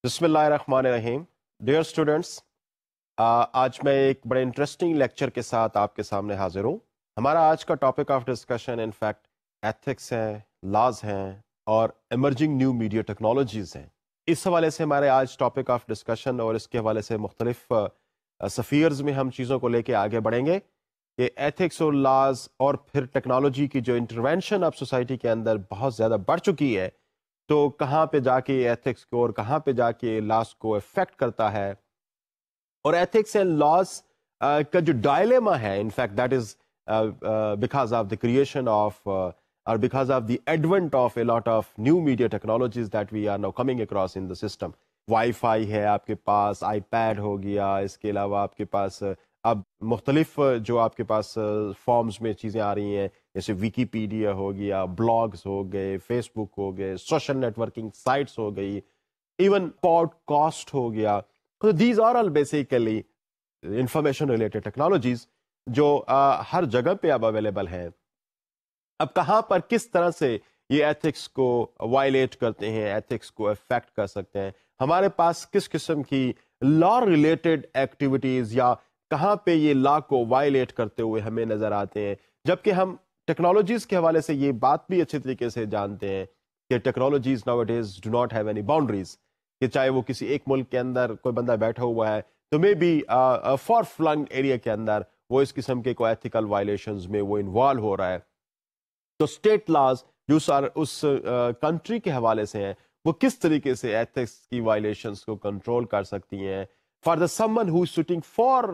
بسم اللہ الرحمن الرحیم. ڈیئر اسٹوڈینٹس، آج میں ایک بڑے انٹرسٹنگ لیکچر کے ساتھ آپ کے سامنے حاضر ہوں. ہمارا آج کا topic of discussion in fact ethics ہیں، لاز ہیں اور ایمرجنگ نیو میڈیا ٹیکنالوجیز ہیں. اس حوالے سے ہمارے آج ٹاپک آف ڈسکشن اور اس کے حوالے سے مختلف سفیئرز میں ہم چیزوں کو لے کے آگے بڑھیں گے کہ ایتھکس اور لاز اور پھر ٹیکنالوجی کی جو انٹرونشن اب سوسائٹی کے اندر بہت زیادہ بڑھ چکی ہے، تو کہاں پہ جا کے ایتھکس کو اور کہاں پہ جا کے لاس کو افیکٹ کرتا ہے. اور ایتھکس اینڈ لاس کا جو ڈائلیما ہے، in fact that is because of the creation of اور because of the advent of a lot of new media technologies that we are now coming across in the system. Wifi ہے آپ کے پاس، آئی paid ہو گیا، اس کے علاوہ آپ کے پاس اب مختلف جو آپ کے پاس فارمز میں چیزیں آ رہی ہیں، جیسے ویکیپیڈیا ہو گیا، بلاگز ہو گئے، فیس بک ہو گئے، سوشل نیٹورکنگ سائٹس ہو گئی، ایون پوڈ کاسٹ ہو گیا. تو these are all basically information related technologies جو ہر جگہ پہ اب اویلیبل ہیں. اب کہاں پر کس طرح سے یہ ایتھکس کو وائلیٹ کرتے ہیں، ایتھکس کو افیکٹ کر سکتے ہیں، ہمارے پاس کس قسم کی لا ریلیٹڈ ایکٹیویٹیز یا کہاں پہ یہ لا کو وائلیٹ کرتے ہوئے ہمیں نظر آتے ہیں. جبکہ ہم ٹیکنالوجیز کے حوالے سے یہ بات بھی اچھی طریقے سے جانتے ہیں کہ technologies now it is do not have any boundaries, کہ چاہے وہ کسی ایک ملک کے اندر کوئی بندہ بیٹھا ہوا ہے تو maybe for filling area کے اندر وہ اس قسم کے کوئی ایتھیکل وائلیشنز میں وہ انوالو ہو رہا ہے. تو اسٹیٹ لاز جو اس کنٹری کے حوالے سے ہیں وہ کس طریقے سے ایتھکس کی وائلیشنز کو کنٹرول کر سکتی ہیں for the some one who is sitting for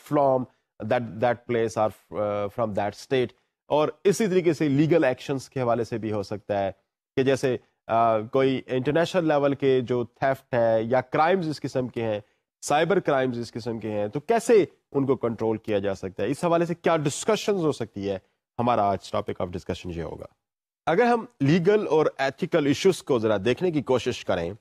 from that place اور فرام دیٹ اسٹیٹ. اور اسی طریقے سے لیگل ایکشنز کے حوالے سے بھی ہو سکتا ہے کہ جیسے کوئی انٹرنیشنل لیول کے جو تھیفٹ ہے یا کرائمز اس قسم کے ہیں، سائبر کرائمز اس قسم کے ہیں، تو کیسے ان کو کنٹرول کیا جا سکتا ہے. اس حوالے سے کیا ڈسکشنز ہو سکتی ہے، ہمارا آج ٹاپک آف ڈسکشن یہ ہوگا. اگر ہم لیگل اور ایتھیکل ایشوز کو ذرا دیکھنے کی کوشش کریں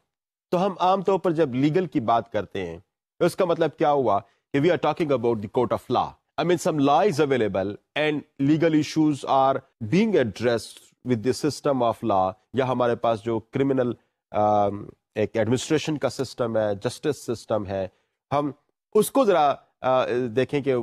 تو ہم عام طور پر جب لیگل کی بات کرتے ہیں تو اس کا مطلب کیا ہوا کہ we are talking about the court of law. I mean some law is available and legal issues are being addressed with the system of law. یا ہمارے پاس جو کرمنل ایک ایڈمنسٹریشن کا سسٹم ہے، جسٹس سسٹم ہے، ہم اس کو ذرا دیکھیں کہ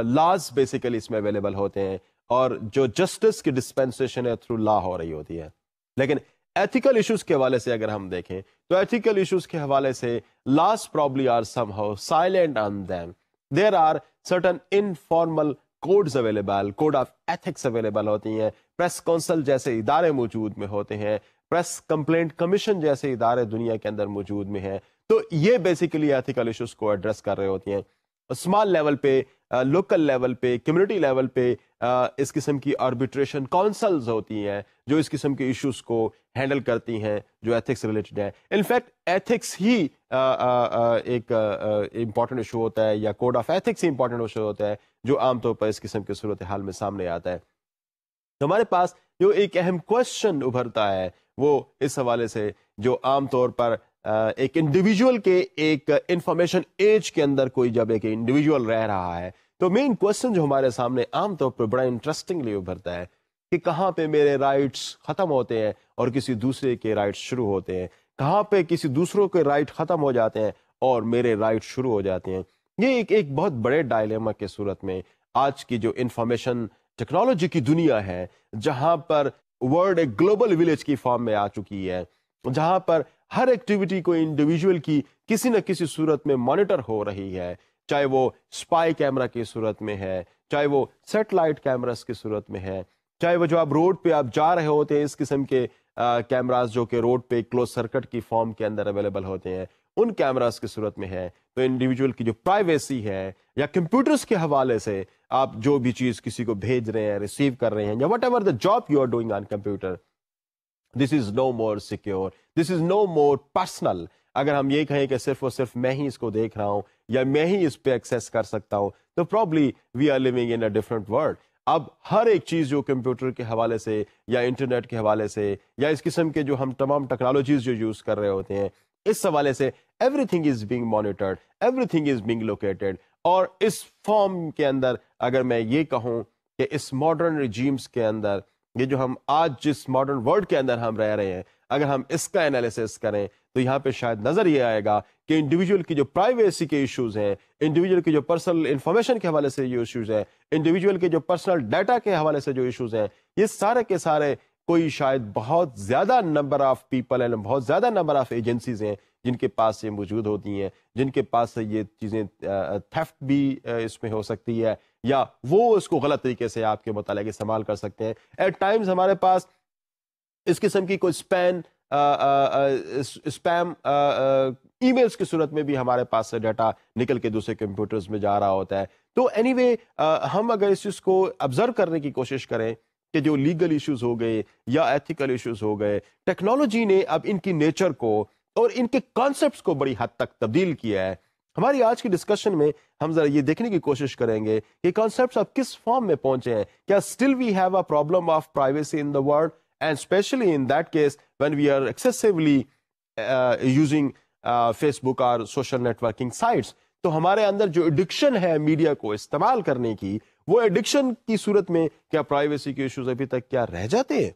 لاز بیسیکلی اس میں اویلیبل ہوتے ہیں اور جو جسٹس کی ڈسپینسیشن ہے تھرو لا ہو رہی ہوتی ہے. لیکن ایتھیکل ایشوز کے حوالے سے اگر ہم دیکھیں تو ایتھیکل ایشوز کے حوالے سے laws probably are somehow silent on them. There are certain informal codes available, code of ethics available ہوتی ہیں، پریس کونسل جیسے ادارے موجود میں ہوتے ہیں، پریس کمپلینٹ کمیشن جیسے ادارے دنیا کے اندر موجود میں ہیں. تو یہ بیسیکلی ایتھیکل ایشوز کو ایڈریس کر رہے ہوتی ہیں. اسمال لیول پہ، لوکل لیول پہ، کمیونٹی لیول پہ اس قسم کی آربیٹریشن کونسلز ہوتی ہیں جو اس قسم کے ایشوز کو ہینڈل کرتی ہیں جو ایتھکس ریلیٹڈ ہیں. انفیکٹ ایتھکس ہی ایک امپورٹنٹ ایشو ہوتا ہے، یا کوڈ آف ایتھکس ہی امپورٹنٹ ایشو ہوتا ہے جو عام طور پر اس قسم کے صورتحال میں سامنے آتا ہے. تو ہمارے پاس جو ایک اہم کوشچن ابھرتا ہے وہ اس حوالے سے جو عام طور پر ایک انڈیویجول کے ایک انفارمیشن ایج کے اندر کوئی جب ایک انڈیویجول رہ رہا ہے تو مین کوشچن جو ہمارے سامنے عام طور پر بڑا انٹرسٹنگلی ابھرتا ہے کہ کہاں پہ میرے رائٹس ختم ہوتے ہیں اور کسی دوسرے کے رائٹس شروع ہوتے ہیں، کہاں پہ کسی دوسروں کے رائٹ ختم ہو جاتے ہیں اور میرے رائٹ شروع ہو جاتے ہیں. یہ ایک بہت بڑے ڈائلیما کے صورت میں آج کی جو انفارمیشن ٹیکنالوجی کی دنیا ہے، جہاں پر ورلڈ ایک گلوبل ولیج کی فارم میں آ چکی ہے، جہاں پر ہر ایکٹیویٹی کو انڈیویجول کی کسی نہ کسی صورت میں مانیٹر ہو رہی ہے، چاہے وہ اسپائی کیمرہ کی صورت میں ہے، چاہے وہ سیٹلائٹ کیمراز کی صورت میں ہے، چاہے وہ جو آپ روڈ پہ آپ جا رہے ہوتے ہیں اس قسم کے کیمراز جو کہ روڈ پہ کلوز سرکٹ کی فارم کے اندر اویلیبل ہوتے ہیں ان کیمراز کی صورت میں ہے. تو انڈیویجول کی جو پرائیویسی ہے، یا کمپیوٹرز کے حوالے سے آپ جو بھی چیز کسی کو بھیج رہے ہیں، ریسیو کر رہے ہیں، یا whatever the job you are doing on computer, this is no more secure, this is no more personal. اگر ہم یہ کہیں کہ صرف اور صرف میں ہی اس کو دیکھ رہا ہوں یا میں ہی اس پہ ایکسیس کر سکتا ہوں تو probably we are living in a different world. اب ہر ایک چیز جو کمپیوٹر کے حوالے سے یا انٹرنیٹ کے حوالے سے یا اس قسم کے جو ہم تمام ٹیکنالوجیز جو یوز کر رہے ہوتے ہیں اس حوالے سے every thing is being monitored, every thing is being located. اور اس فارم کے اندر اگر میں یہ کہوں کہ اس ماڈرن ریجیمز کے اندر، یہ جو ہم آج جس ماڈرن ورلڈ کے اندر ہم رہ رہے ہیں، اگر ہم اس کا انالیسس کریں تو یہاں پہ شاید نظر یہ آئے گا کہ انڈیویجول کی جو پرائیویسی کے ایشوز ہیں، انڈیویجول کی جو پرسنل انفارمیشن کے حوالے سے جو ایشوز ہیں، انڈیویجول کے جو پرسنل ڈیٹا کے حوالے سے جو ایشوز ہیں، یہ سارے کے سارے کوئی شاید بہت زیادہ نمبر آف پیپل اینڈ بہت زیادہ نمبر آف ایجنسیز ہیں جن کے پاس یہ موجود ہوتی ہیں، جن کے پاس یہ چیزیں تھیفٹ بھی اس میں ہو سکتی ہے، یا وہ اس کو غلط طریقے سے آپ کے متعلق استعمال کر سکتے ہیں. ایٹ ٹائمز ہمارے پاس اس قسم کی کوئی اسپیم ای میلز کی صورت میں بھی ہمارے پاس سے ڈیٹا نکل کے دوسرے کمپیوٹرز میں جا رہا ہوتا ہے. تو اینی وے ہم اگر اس چیز کو آبزرو کرنے کی کوشش کریں کہ جو لیگل ایشوز ہو گئے یا ایتھیکل ایشوز ہو گئے، ٹیکنالوجی نے اب ان کی نیچر کو اور ان کے کانسیپٹس کو بڑی حد تک تبدیل کیا ہے. ہماری آج کی ڈسکشن میں ہم ذرا یہ دیکھنے کی کوشش کریں گے کہ کانسیپٹس اب کس فارم میں پہنچے ہیں. کیا still we have a problem of privacy in the world, and especially in that case when we are excessively using Facebook اور سوشل نیٹورکنگ سائٹس. تو ہمارے اندر جو ایڈکشن ہے میڈیا کو استعمال کرنے کی، وہ ایڈکشن کی صورت میں کیا پرائیویسی کے ایشوز ابھی تک کیا رہ جاتے ہیں؟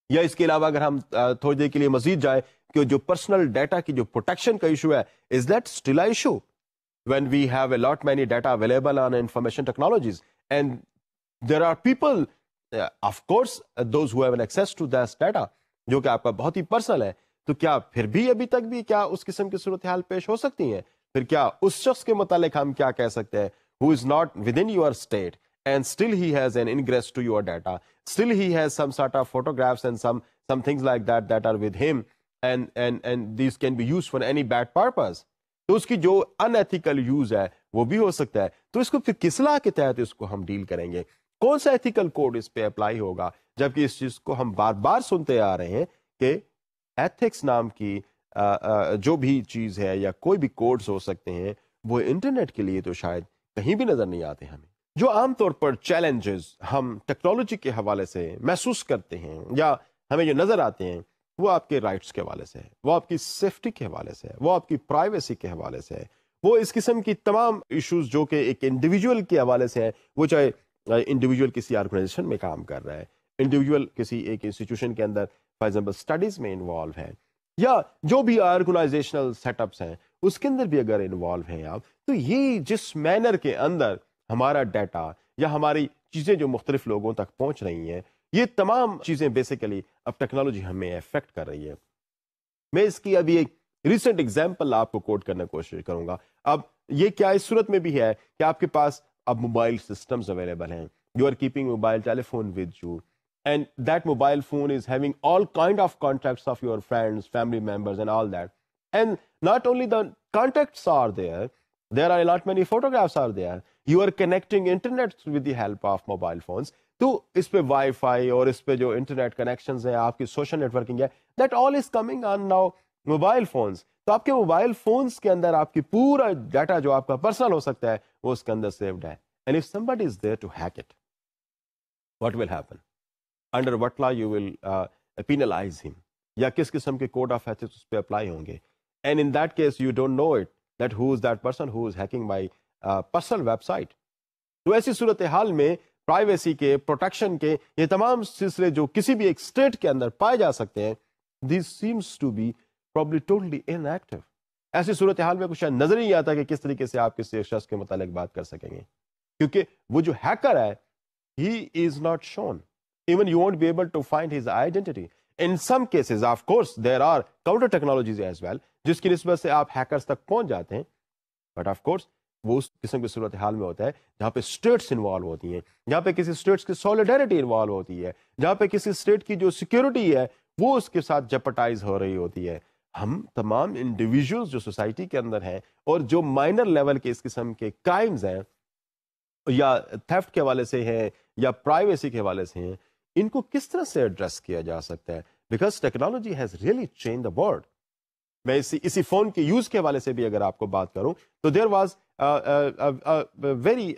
یا اس کے علاوہ اگر ہم تھوڑی دیر کے لیے مزید جائیں کہ جو پرسنل ڈیٹا کی جو پروٹیکشن کا ایشو ہے، is that still a issue when we have a lot many data available on information technologies, and there are people of course those who have an access to that data جو کہ آپ کا بہت ہی personal ہے. تو کیا پھر بھی ابھی تک بھی کیا اس قسم کی صورتحال پیش ہو سکتی ہیں؟ پھر کیا اس شخص کے متعلق ہم کیا کہہ سکتے ہیں who is not within your state and still he has an ingress to your data, still he has some sort of photographs and some things like that that are with him, and these can be used for any bad purpose. تو اس کی جو ان ethical use ہے وہ بھی ہو سکتا ہے. تو اس کو پھر کس لا کے تحت اس کو ہم ڈیل کریں گے؟ کون سا ایتھیکل کوڈ اس پہ اپلائی ہوگا؟ جبکہ اس چیز کو ہم بار بار سنتے آ رہے ہیں کہ ایتھکس نام کی جو بھی چیز ہے یا کوئی بھی کوڈز ہو سکتے ہیں، وہ انٹرنیٹ کے لیے تو شاید کہیں بھی نظر نہیں آتے ہمیں. جو عام طور پر چیلنجز ہم ٹیکنالوجی کے حوالے سے محسوس کرتے ہیں یا ہمیں جو نظر آتے ہیں، وہ آپ کے رائٹس کے حوالے سے ہے، وہ آپ کی سیفٹی کے حوالے سے ہے، وہ آپ کی پرائیویسی کے حوالے سے ہے، وہ اس قسم کی تمام ایشوز جو کہ ایک انڈیویجول کے حوالے سے ہے، وہ چاہے انڈیویجول کسی آرگنائزیشن میں کام کر رہا ہے، انڈیویجول کسی ایک انسٹیٹیوشن کے اندر فار ایگزامپل اسٹڈیز میں انوالو ہے، یا جو بھی آرگنائزیشنل سیٹ اپس ہیں اس کے اندر بھی اگر انوالو ہیں آپ، تو یہ جس مینر کے اندر ہمارا ڈیٹا یا ہماری چیزیں جو مختلف لوگوں تک پہنچ رہی ہیں، یہ تمام چیزیں بیسیکلی اب ٹیکنالوجی ہمیں افیکٹ کر رہی ہے. میں اس کی ابھی ایک ریسنٹ ایگزامپل آپ کو کوٹ کرنے کی کوشش کروں گا. اب یہ کیا اس صورت میں بھی ہے کہ آپ کے پاس اب موبائل سسٹمز اویلیبل ہیں، you are keeping mobile telephone with you, and that mobile phone is having all kind of contacts of your friends, family members and all that, and not only the contacts are there, there are a lot many photographs are there, you are connecting internet with the help of mobile phones. تو اس پہ wi fi اور اس پہ جو internet connections ہیں، آپ کی social networking ہے، that all is coming on now mobile phones. تو آپ کے موبائل فونز کے اندر آپ کی پورا ڈیٹا جو آپ کا پرسنل ہو سکتا ہے وہ اس کے اندر سیوڈ ہے. And if somebody is there to hack it, what will happen? Under what law you will penalize him? یا کس قسم کے کوڈ آف ایتھکس اس پہ اپلائی ہوں گے؟ And in that case you don't know it that who is that person who is hacking my personal website. تو ایسی صورتحال میں پرائیویسی کے، پروٹیکشن کے یہ تمام سلسلے جو کسی بھی ایک اسٹیٹ کے اندر پائے جا سکتے ہیں، this seems to be probably totally inactive. ایسی صورتحال میں کچھ نظر نہیں آتا کہ کس طریقے سے آپ کسی ایک شخص کے متعلق بات کر سکیں گے، کیونکہ وہ جو ہیکر ہے he is not shown. Even you won't be able to find his identity. In some cases, of course, there are counter technologies as well, جس کی نسبت سے آپ ہیکرز تک پہنچ جاتے ہیں، بٹ آف کورس وہ اس قسم کی صورتحال میں ہوتا ہے جہاں پہ اسٹیٹس انوالو ہوتی ہیں، جہاں پہ کسی اسٹیٹس کی سولیڈیرٹی انوالو ہوتی ہے، جہاں پہ کسی اسٹیٹ کی جو سیکیورٹی ہے وہ اس کے ساتھ جپٹائز ہو رہی ہوتی ہے. ہم تمام انڈیویجولز جو سوسائٹی کے اندر ہیں اور جو مائنر لیول کے اس قسم کے کرائمز ہیں یا تھیفٹ کے حوالے سے ہیں یا پرائیویسی کے حوالے سے ہیں، ان کو کس طرح سے ایڈریس کیا جا سکتا ہے؟ Because technology has really change the world. میں اسی فون کے یوز کے حوالے سے بھی اگر آپ کو بات کروں تو there was very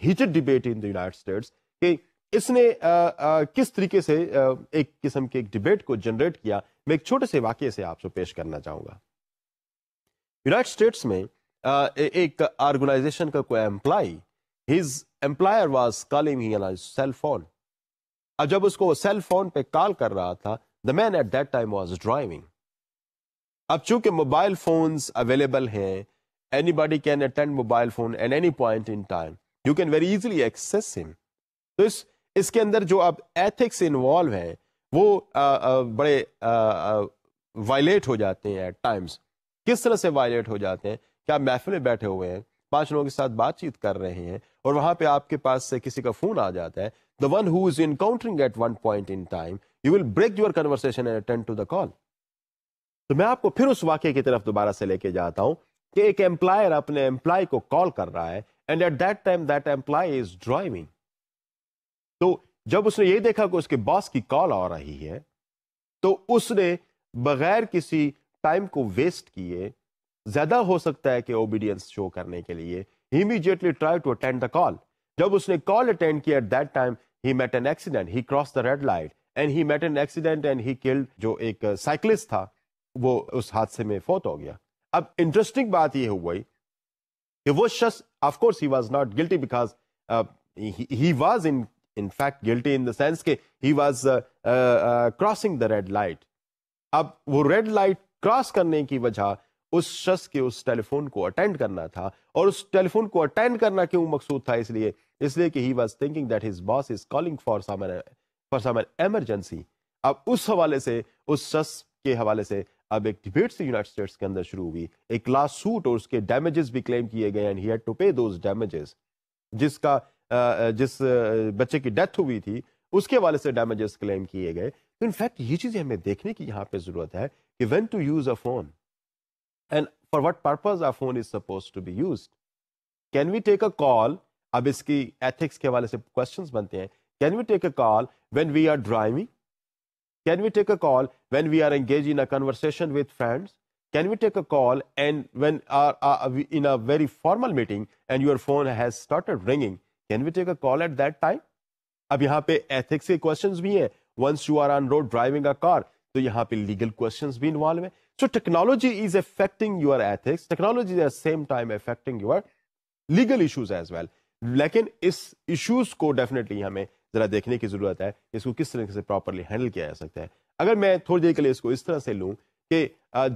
heated debate in the United States کہ اس نے کس طریقے سے ایک قسم کے ایک ڈبیٹ کو جنریٹ کیا. میں ایک چھوٹے سے واقعے سے آپ سے پیش کرنا چاہوں گا. یونائٹڈ اسٹیٹس میں ایک آرگنائزیشن کا کوئی employee, his employer was calling he on cell phone. اب جب اس کو سیل فون پہ کال کر رہا تھا The man at that time was driving. اب چونکہ موبائل فونز اویلیبل ہیں, anybody can attend mobile phone at any point in time. You can very easily access him. تو اس کے اندر جو اب ایتھکس انوالو ہیں وہ بڑے وائلیٹ ہو جاتے ہیں ایٹ ٹائمس. کس طرح سے وائلیٹ ہو جاتے ہیں کہ آپ محفل میں بیٹھے ہوئے ہیں, 5 لوگوں کے ساتھ بات چیت کر رہے ہیں اور وہاں پہ آپ کے پاس سے کسی کا فون آ جاتا ہے. The one who is encountering at one point in time, you will break your conversation and attend to the call. تو میں آپ کو پھر اس واقعے کی طرف دوبارہ سے لے کے جاتا ہوں کہ ایک امپلائر اپنے امپلائی کو کال کر رہا ہے and at that time that employee is driving. تو جب اس نے یہ دیکھا کہ اس کے باس کی کال آ رہی ہے تو اس نے بغیر کسی ٹائم کو ویسٹ کیے, زیادہ ہو سکتا ہے کہ اوبیڈینس شو کرنے کے لیے, he immediately tried to attend the call. جب اس نے کال اٹینڈ کیا at that time he met an accident, he crossed the red light and he met an accident and he killed جو ایک سائیکلسٹ تھا وہ اس حادثے میں فوت ہو گیا. اب انٹرسٹنگ بات یہ ہوئی کہ وہ شخص of course he was not guilty because he was in fact guilty in the sense کہ he was crossing the red light. اب وہ ریڈ لائٹ کراس کرنے کی وجہ اس شخص کے اس ٹیلی فون کو اٹینڈ کرنا تھا, اور اس ٹیلی فون کو اٹینڈ کرنا کیوں مقصود تھا, اس لیے کہ he was thinking that his boss is calling for some emergency. اب اس حوالے سے اس شخص کے حوالے سے اب ایک ڈیبیٹ سے یونائٹڈ اسٹیٹس کے اندر شروع ہوئی, ایک لا سوٹ, اور اس کے ڈیمیجز بھی کلیم کیے گئے and he had to pay those damages. جس بچے کی ڈیتھ ہوئی تھی اس کے حوالے سے ڈیمیجز کلیم کیے گئے. تو انفیکٹ یہ چیزیں ہمیں دیکھنے کی یہاں پہ ضرورت ہے کہ when to use a phone and for what purpose a phone is supposed to be used. Can we take a call, اب اس کی ایتھکس کے حوالے سے کوشچنز بنتے ہیں, can we take a call when we are driving? Can we take a call when we are engaged in a conversation with friends? Can we take a call and when in a very formal meeting and your phone has started ringing, can we take a call at that time? اب یہاں پہ ethics کے questions بھی ہیں. Once you are on road driving a car, تو یہاں پہ legal questions بھی انوالو ہیں. So technology is affecting your ethics. Technology is at the same time affecting your legal issues as well. لیکن اس issues کو definitely ہمیں ذرا دیکھنے کی ضرورت ہے, اس کو کس طرح سے پراپرلی ہینڈل کیا جا سکتا ہے. اگر میں تھوڑی دیر کے لیے اس کو اس طرح سے لوں کہ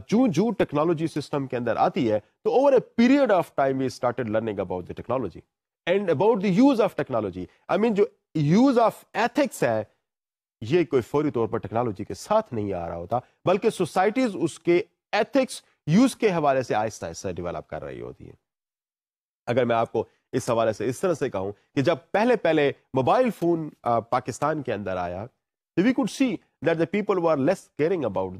جو ٹیکنالوجی سسٹم کے اندر آتی ہے تو over a period of time we started learning about the technology and about the use of technology. I mean جو یوز آف ایتھکس ہے یہ کوئی فوری طور پر ٹیکنالوجی کے ساتھ نہیں آ رہا ہوتا, بلکہ سوسائٹیز اس کے ایتھکس یوز کے حوالے سے آہستہ آہستہ ڈیولپ کر رہی ہوتی ہیں. اگر میں آپ کو اس حوالے سے اس طرح سے کہوں کہ جب پہلے موبائل فون پاکستان کے اندر آیا تو we could see that the people were less caring about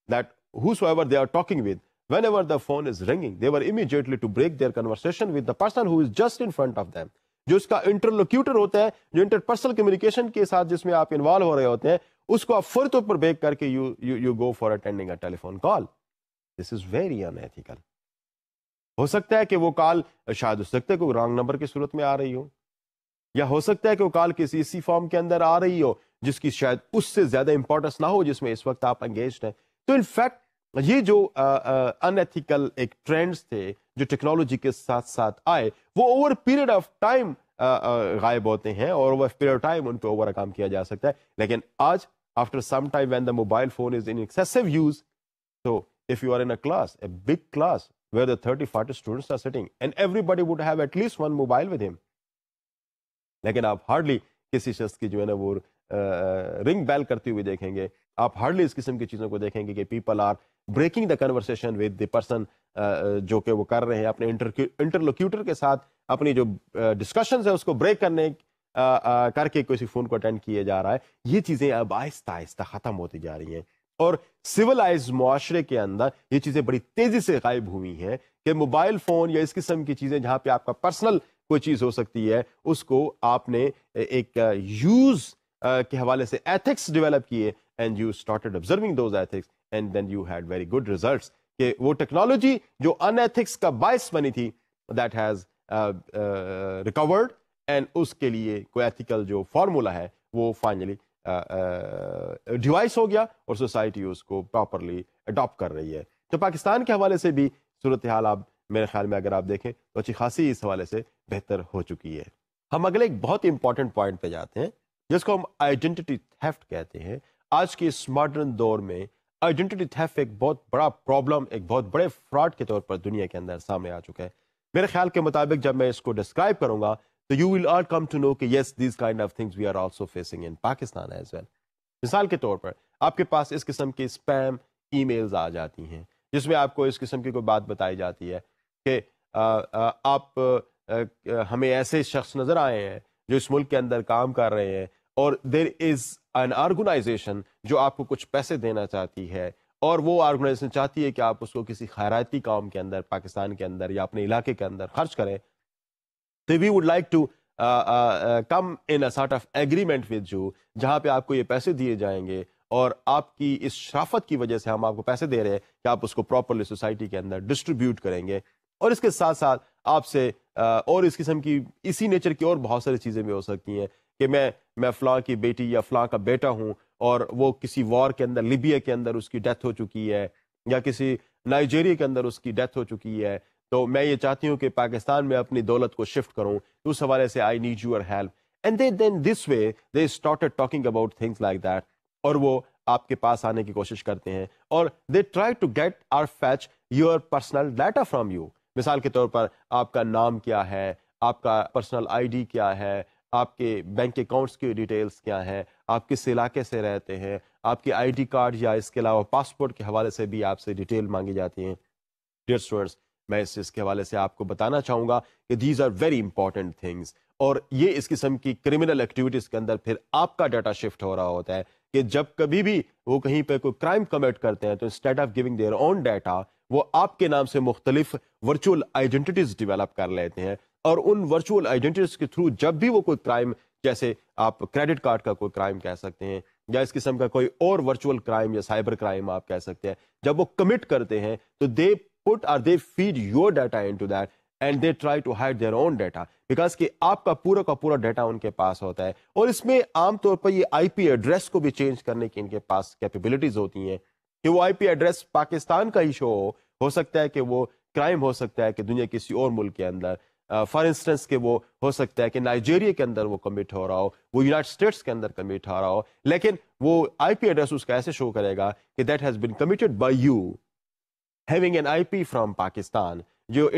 that whosoever they are talking with, whenever the phone is ringing, they were immediately to break their conversation with the person who is just in front of them. جو اس کا انٹرلوکیوٹر ہوتا ہے, جو interpersonal communication کے ساتھ جس میں آپ انوالو ہو رہے ہوتے ہیں, اس کو آپ فوری طور پر بریک کر کے you go for attending a telephone call. This is very unethical. ہو سکتا ہے کہ وہ کال شاید ہو سکتا ہے کوئی رانگ نمبر کی صورت میں آ رہی ہو, یا ہو سکتا ہے کہ وہ کال کسی اسی فارم کے اندر آ رہی ہو جس کی شاید اس سے زیادہ امپورٹنس نہ ہو جس میں اس وقت آپ انگیجڈ ہیں. تو انفیکٹ یہ جو انیتھیکل ایک ٹرینڈز تھے جو ٹیکنالوجی کے ساتھ ساتھ آئے وہ اوور پیریڈ آف ٹائم غائب ہوتے ہیں اور اوور پیریڈ آف ٹائم ان پہ اوور کام کیا جا سکتا ہے. لیکن آج after some time when the mobile phone is in excessive use, so if you are in a class, a big class where the 30-40 students are sitting and everybody would have at least one mobile with him, لیکن آپ hardly کسی شخص کی جو ہے نا وہ رنگ بیل کرتی ہوئی دیکھیں گے, آپ ہارڈلی اس قسم کی چیزوں کو دیکھیں گے کہ people are breaking the conversation with the person جو کہ وہ کر رہے ہیں اپنے انٹرلوکیوٹر کے ساتھ اپنی جو ڈسکشنز ہے اس کو بریک کرنے کر کے کسی فون کو اٹینڈ کیے جا رہا ہے. یہ چیزیں اب آہستہ آہستہ ختم ہوتی جا رہی ہیں اور سولائز معاشرے کے اندر یہ چیزیں بڑی تیزی سے غائب ہوئی ہیں کہ موبائل فون یا اس قسم کی چیزیں جہاں پہ آپ کا پرسنل کوئی چیز ہو سکتی ہے اس کو آپ نے ایک یوز کے حوالے سے ایتھکس ڈیولپ کیے and you started observing those ethics and then you had very good results کہ وہ ٹیکنالوجی جو ان ایتھکس کا باعث بنی تھی دیٹ ہیز ریکورڈ اینڈ اس کے لیے کوئی ایتھیکل جو فارمولا ہے وہ فائنلی ڈیوائس ہو گیا اور سوسائٹی اس کو پراپرلی اڈاپٹ کر رہی ہے. تو پاکستان کے حوالے سے بھی صورتحال آپ میرے خیال میں اگر آپ دیکھیں تو اچھی خاصی اس حوالے سے بہتر ہو چکی ہے. ہم اگلے ایک بہت ہی امپورٹنٹ پوائنٹ پہ جاتے ہیں جس کو ہم آئیڈینٹی تھیفٹ کہتے ہیں. آج کے اس ماڈرن دور میں آئیڈینٹی تھیفٹ ایک بہت بڑا پرابلم، ایک بہت بڑے فراڈ کے طور پر دنیا کے اندر سامنے آ چکا ہے. میرے خیال کے مطابق جب میں اس کو ڈسکرائب کروں گا تو you will all come to know کہ yes these kind of things we are also facing in Pakistan as well. مثال کے طور پر آپ کے پاس اس قسم کی اسپیم ای میلز آ جاتی ہیں جس میں آپ کو اس قسم کی کوئی بات بتائی جاتی ہے کہ آپ ہمیں ایسے شخص نظر آئے ہیں جو اس ملک کے اندر کام کر رہے ہیں اور دیر از این آرگنائزیشن جو آپ کو کچھ پیسے دینا چاہتی ہے اور وہ آرگنائزیشن چاہتی ہے کہ آپ اس کو کسی خیراتی کام کے اندر پاکستان کے اندر یا اپنے علاقے کے اندر خرچ کریں. تو we would like to come in a sort of agreement with you جہاں پہ آپ کو یہ پیسے دیے جائیں گے اور آپ کی اس شرافت کی وجہ سے ہم آپ کو پیسے دے رہے ہیں کہ آپ اس کو پراپرلی سوسائٹی کے اندر ڈسٹریبیوٹ کریں گے. اور اس کے ساتھ ساتھ آپ سے اور اس قسم کی اسی نیچر کی اور بہت ساری چیزیں بھی ہو سکتی ہیں کہ میں فلاں کی بیٹی یا فلاں کا بیٹا ہوں اور وہ کسی وار کے اندر لیبیا کے اندر اس کی ڈیتھ ہو چکی ہے یا کسی نائجیریا کے اندر اس کی ڈیتھ ہو چکی ہے تو میں یہ چاہتی ہوں کہ پاکستان میں اپنی دولت کو شفٹ کروں. تو اس حوالے سے I need your help and then this way they started talking about things like that. اور وہ آپ کے پاس آنے کی کوشش کرتے ہیں اور دے ٹرائی ٹو گیٹ اور fetch your personal data from you. مثال کے طور پر آپ کا نام کیا ہے، آپ کا پرسنل آئی ڈی کیا ہے، آپ کے بینک اکاؤنٹس کی ڈیٹیلز کیا ہیں، آپ کس علاقے سے رہتے ہیں، آپ کے آئی ڈی کارڈ یا اس کے علاوہ پاسپورٹ کے حوالے سے بھی آپ سے ڈیٹیل مانگی جاتی ہیں. ڈیئر اسٹوڈنٹس، میں اس کے حوالے سے آپ کو بتانا چاہوں گا کہ these are very important things اور یہ اس قسم کی کرمنل ایکٹیویٹیز کے اندر پھر آپ کا ڈیٹا شفٹ ہو رہا ہوتا ہے کہ جب کبھی بھی وہ کہیں پہ کوئی کرائم کمٹ کرتے ہیں تو instead of giving their own data وہ آپ کے نام سے مختلف ورچوئل آئیڈینٹیز ڈیولپ کر لیتے ہیں اور ان ورچوئل آئیڈینٹیز کے تھرو جب بھی وہ کوئی کرائم، جیسے آپ کریڈٹ کارڈ کا کوئی کرائم کہہ سکتے ہیں یا اس قسم کا کوئی اور ورچوئل کرائم یا سائبر کرائم آپ کہہ سکتے ہیں، جب وہ کمٹ کرتے ہیں تو دے put or they feed your data into that and they try to hide their own data because کہ آپ کا پورا ڈیٹا ان کے پاس ہوتا ہے اور اس میں عام طور پر یہ آئی پی ایڈریس کو بھی چینج کرنے کی ان کے پاس کیپیبلٹیز ہوتی ہیں کہ وہ آئی پی ایڈریس پاکستان کا ہی شو ہو سکتا ہے کہ وہ کرائم ہو سکتا ہے کہ دنیا کسی اور ملک کے اندر فار انسٹنس کہ وہ ہو سکتا ہے کہ نائجیریا کے اندر وہ کمٹ ہو رہا ہو، وہ یونائٹڈ اسٹیٹس کے اندر کمٹ ہو رہا ہو، لیکن وہ آئی پی ایڈریس اس کا ایسے شو کرے گا کہ that has been committed by you having an IP from Pakistan. جو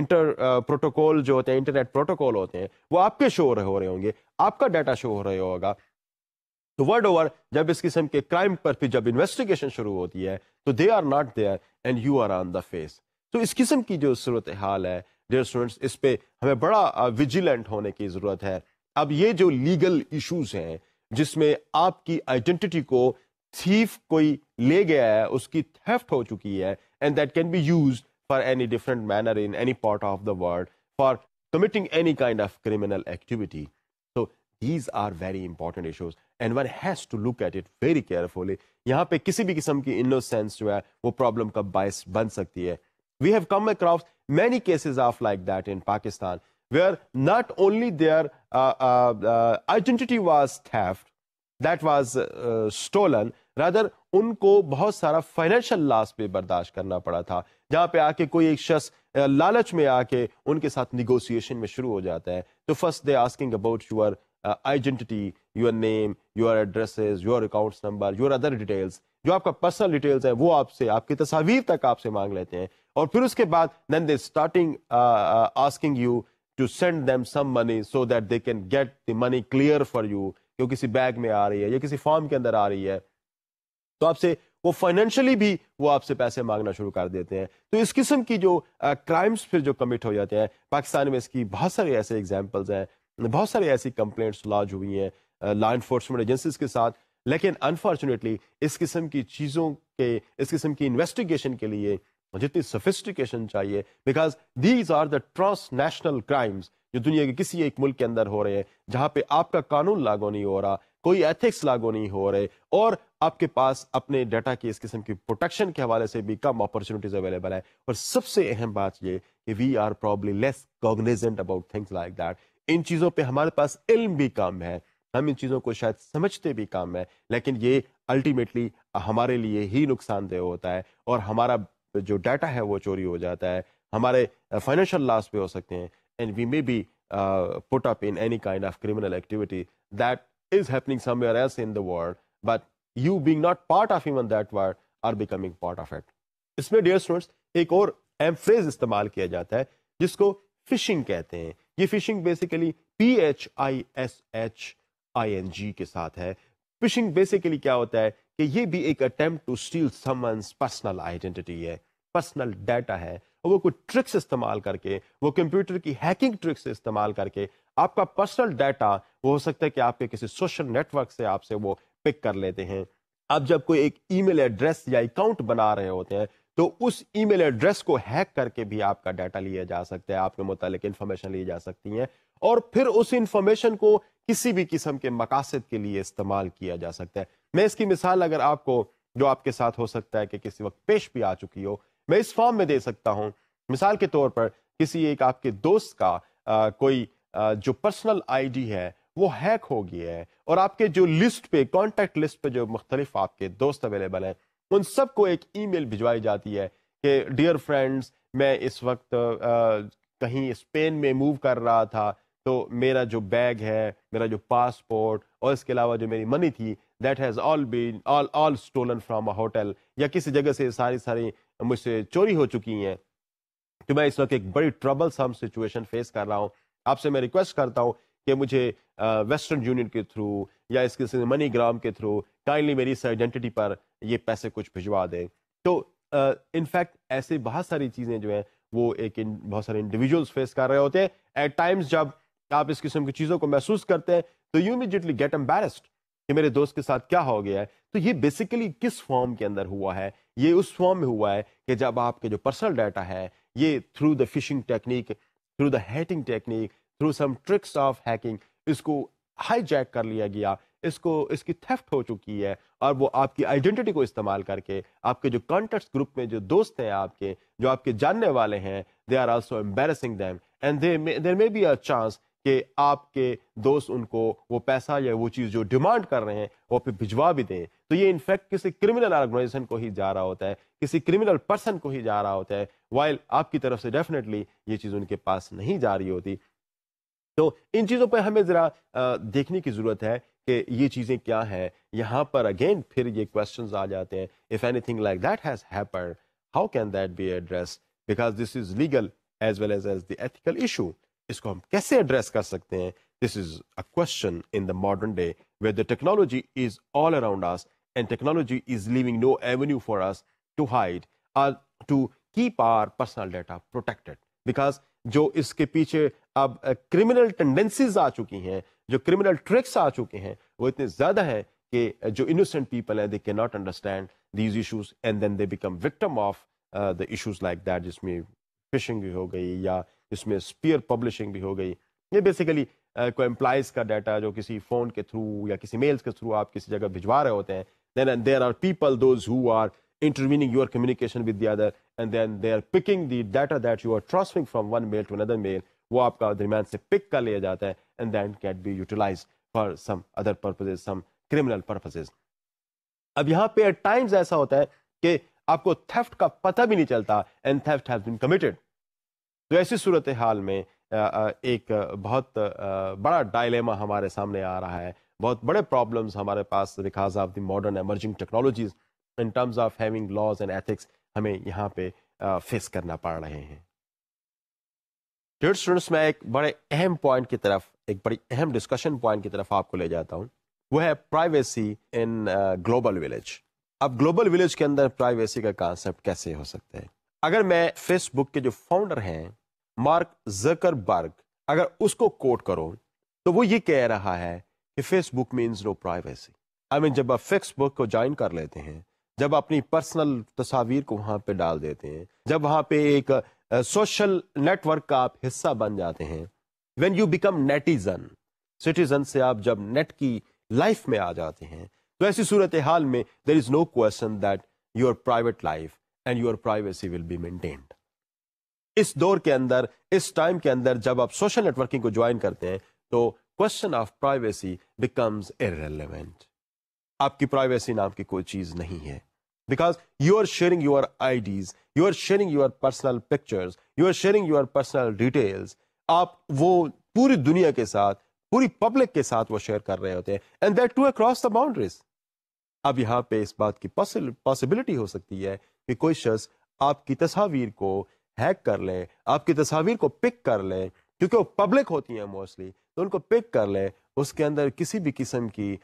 پروٹوکول جو ہوتے ہیں، انٹرنیٹ پروٹوکول ہوتے ہیں، وہ آپ کے شو ہو رہے ہوں گے، آپ کا ڈیٹا شو ہو رہا ہوگا. تو ورڈ اوور جب اس قسم کے کرائم پر پھر جب انویسٹیگیشن شروع ہوتی ہے تو they are not there and you are on the face. تو اس قسم کی جو صورتحال ہے ڈیئر اسٹوڈنٹس، اس پہ ہمیں بڑا ویجیلنٹ ہونے کی ضرورت ہے. اب یہ جو لیگل ایشوز ہیں جس میں آپ کی آئیڈینٹی کو تھیف کوئی لے گیا ہے، اس کی تھیفٹ ہو چکی ہے and that can be used for any different manner in any part of the world for committing any kind of criminal activity. So these are very important issues and one has to look at it very carefully. یہاں پہ کسی بھی قسم کی innocence جو ہے وہ problem کا باعث بن سکتی ہے. We have come across many cases of like that in Pakistan where not only their identity was theft, that was stolen, rather ان کو بہت سارا فائنینشیل لاس پہ برداشت کرنا پڑا تھا، جہاں پہ آ کے کوئی ایک شخص لالچ میں آ کے ان کے ساتھ نیگوسیشن میں شروع ہو جاتا ہے. تو first they asking about your identity, your name, your addresses, your accounts number, your other details, جو آپ کا پرسنل ڈیٹیلس ہے وہ آپ سے، آپ کی تصاویر تک آپ سے مانگ لیتے ہیں. اور پھر اس کے بعد then they starting asking you to send them some money so that they can get the money clear for you, کہ وہ کسی بیگ میں آ رہی ہے یا کسی فارم کے اندر آ رہی ہے تو آپ سے وہ فائنینشلی بھی وہ آپ سے پیسے مانگنا شروع کر دیتے ہیں. تو اس قسم کی جو کرائمز پھر جو کمٹ ہو جاتے ہیں پاکستان میں، اس کی بہت سارے ایسے ایگزامپلز ہیں، بہت ساری ایسی کمپلینٹس لاج ہوئی ہیں لا انفورسمنٹ ایجنسیز کے ساتھ. لیکن انفارچونیٹلی اس قسم کی چیزوں کے، اس قسم کی انویسٹیگیشن کے لیے جتنی سفسٹیکیشن چاہیے، because these are the transnational crimes جو دنیا کے کسی ایک ملک کے اندر ہو رہے ہیں، جہاں پہ آپ کا قانون لاگو نہیں ہو رہا، کوئی ایتھکس لاگو نہیں ہو رہے اور آپ کے پاس اپنے ڈیٹا کی اس قسم کی پروٹیکشن کے حوالے سے بھی کم اپرچونیٹیز اویلیبل ہیں. اور سب سے اہم بات یہ کہ we are probably less cognizant about things like that. ان چیزوں پہ ہمارے پاس علم بھی کم ہے، ہم ان چیزوں کو شاید سمجھتے بھی کم ہے، لیکن یہ الٹیمیٹلی ہمارے لیے ہی نقصان دہ ہوتا ہے اور ہمارا جو ڈیٹا ہے وہ چوری ہو جاتا ہے، ہمارے فائنینشیل لاس بھی ہو سکتے ہیں. And we may be put up in any kind of criminal activity that is happening somewhere else in the world, but you being not part of even that word are becoming part of it. اس میں dear students ایک اور freeze استعمال کیا جاتا ہے جس کو fishing کہتے ہیں. یہ فشنگ بیسیکلی PHISHING کے ساتھ ہے. فشنگ بیسیکلی کیا ہوتا ہے کہ یہ بھی ایک attempt to steal someone's personal identity ہے, پرسنل ڈیٹا ہے, اور وہ کوئی ٹرکس استعمال کر کے, وہ کمپیوٹر کی ہیکنگ ٹرکس استعمال کر کے آپ کا پرسنل ڈیٹا, وہ ہو سکتا ہے کہ آپ کے کسی سوشل نیٹ ورک سے آپ سے وہ پک کر لیتے ہیں. آپ جب کوئی ایک ای میل ایڈریس یا اکاؤنٹ بنا رہے ہوتے ہیں تو اس ای میل ایڈریس کو ہیک کر کے بھی آپ کا ڈیٹا لیا جا سکتا ہے, آپ کے متعلق انفارمیشن لی جا سکتی ہیں, اور پھر اس انفارمیشن کو کسی بھی قسم کے مقاصد کے لیے استعمال کیا جا سکتا ہے. میں اس کی مثال اگر آپ کو, جو آپ کے ساتھ ہو سکتا ہے کہ کسی وقت پیش بھی آ چکی ہو, میں اس فارم میں دے سکتا ہوں. مثال کے طور پر کسی ایک آپ کے دوست کا کوئی جو پرسنل آئی ڈی ہے وہ ہیک ہو گیا ہے, اور آپ کے جو لسٹ پہ, کانٹیکٹ لسٹ پہ جو مختلف آپ کے دوست اویلیبل ہیں, ان سب کو ایک ای میل بھجوائی جاتی ہے کہ ڈیئر فرینڈز, میں اس وقت کہیں اسپین میں موو کر رہا تھا, تو میرا جو بیگ ہے, میرا جو پاسپورٹ, اور اس کے علاوہ جو میری منی تھی, that has all been all stolen from a hotel, یا کسی جگہ سے ساری مجھ سے چوری ہو چکی ہیں, تو میں اس وقت ایک بڑی ٹربل سم سچویشن فیس کر رہا ہوں. آپ سے میں ریکویسٹ کرتا ہوں کہ مجھے ویسٹرن یونین کے تھرو یا اس کے منی گرام کے تھرو کائنڈلی میری اس آئیڈینٹی پر یہ پیسے کچھ بھجوا دیں. تو انفیکٹ ایسے بہت ساری چیزیں جو ہیں وہ بہت سارے انڈیویجولس فیس کر رہے ہوتے ہیں. ایٹ ٹائمز جب آپ اس قسم کی چیزوں کو محسوس کرتے ہیں تو یو امیڈیٹلی گیٹ امبیرسڈ کہ میرے دوست کے ساتھ کیا ہو گیا ہے. تو یہ بیسیکلی کس فارم کے اندر ہوا ہے؟ یہ اس فارم میں ہوا ہے کہ جب آپ کے جو پرسنل ڈیٹا ہے یہ through the phishing technique, through the hacking technique, through some tricks of hacking, اس کو ہائی جیک کر لیا گیا, اس کی تھیفٹ ہو چکی ہے, اور وہ آپ کی آئیڈینٹی کو استعمال کر کے آپ کے جو کانٹیکٹس گروپ میں جو دوست ہیں آپ کے, جو آپ کے جاننے والے ہیں, they are also embarrassing them, and there may be a chance کہ آپ کے دوست ان کو وہ پیسہ یا وہ چیز جو ڈیمانڈ کر رہے ہیں وہ پہ بھجوا بھی دیں. تو یہ انفیکٹ کسی کرمنل آرگنائزیشن کو ہی جا رہا ہوتا ہے, کسی کرمنل پرسن کو ہی جا رہا ہوتا ہے, وائل آپ کی طرف سے ڈیفینیٹلی یہ چیز ان کے پاس نہیں جا رہی ہوتی. تو ان چیزوں پہ ہمیں ذرا دیکھنے کی ضرورت ہے کہ یہ چیزیں کیا ہیں. یہاں پر اگین پھر یہ کوشچنز آ جاتے ہیں, if anything like that has happened, how can that be addressed, because this is legal as well as the ethical issue. اس کو ہم کیسے ایڈریس کر سکتے ہیں؟ This is a question in the modern day where the technology is all around us and technology is leaving no avenue for us to hide or to keep our personal data protected, because جو اس کے پیچھے اب criminal tendencies آ چکی ہیں, جو criminal tricks آ چکے ہیں, وہ اتنے زیادہ ہیں کہ جو انوسینٹ پیپل ہیں, دے کی not understand these issues and then they become victim of the issues like that, جس میں فشنگ بھی ہو گئی یا جس میں اسپیئر پبلشنگ بھی ہو گئی. یہ بیسیکلی کوئی امپلائز کا ڈیٹا جو کسی فون کے تھرو یا کسی میلز کے تھرو آپ کسی جگہ بھجوا رہے ہوتے ہیں, then there are people those who are intervening your communication with the other, and then they are picking the data that you are transferring from one mail to another mail, وہ آپ کا درمیان سے پک کر لیا جاتا ہے, and then can be utilized for some other purposes, some criminal purposes. اب یہاں پہ at times ایسا ہوتا ہے کہ آپ کو theft کا پتہ بھی نہیں چلتا and theft has been committed. تو ایسی صورتحال میں ایک بہت بڑا ڈائلیما ہمارے سامنے آ رہا ہے, بہت بڑے پرابلمس ہمارے پاس because of the modern emerging technologies in terms of having laws and ethics ہمیں یہاں پہ فیس کرنا پڑ رہے ہیں. ڈیئر اسٹوڈنٹس, میں ایک بڑے اہم پوائنٹ کی طرف, ایک بڑی اہم ڈسکشن پوائنٹ کی طرف آپ کو لے جاتا ہوں, وہ ہے پرائیویسی ان گلوبل ولیج. اب گلوبل ولیج کے اندر پرائیویسی کا کانسیپٹ کیسے ہو سکتا ہے؟ اگر میں فیس بک کے جو فاؤنڈر ہیں مارک زکربرگ, اگر اس کو کوٹ کروں تو وہ یہ کہہ رہا ہے کہ فیس بک مینز نو پرائیویسی. جب آپ فیس بک کو جوائن کر لیتے ہیں, جب اپنی پرسنل تصاویر کو وہاں پہ ڈال دیتے ہیں, جب وہاں پہ ایک سوشل نیٹ ورک کا آپ حصہ بن جاتے ہیں, وین یو بیکم نیٹیزن, سٹیزن سے آپ جب نیٹ کی لائف میں آ جاتے ہیں, تو ایسی صورتحال میں there is no question that your private life and your privacy will be maintained. اس دور کے اندر, اس ٹائم کے اندر جب آپ سوشل نیٹ ورکنگ کو جوائن کرتے ہیں تو question of privacy becomes irrelevant. آپ کی پرائیویسی نام کی کوئی چیز نہیں ہے, because you are sharing your IDs, you are sharing your personal pictures, you are sharing your personal details. آپ وہ پوری دنیا کے ساتھ, پوری پبلک کے ساتھ وہ شیئر کر رہے ہوتے ہیں, and that too across the boundaries. اب یہاں پہ اس بات کی پاسبلٹی ہو سکتی ہے کہ کوئی شخص آپ کی تصاویر کو ہیک کر لے, آپ کی تصاویر کو پک کر لے, کیونکہ وہ پبلک ہوتی ہیں موسٹلی, تو ان کو پک کر لے. اس کے اندر کسی بھی قسم کی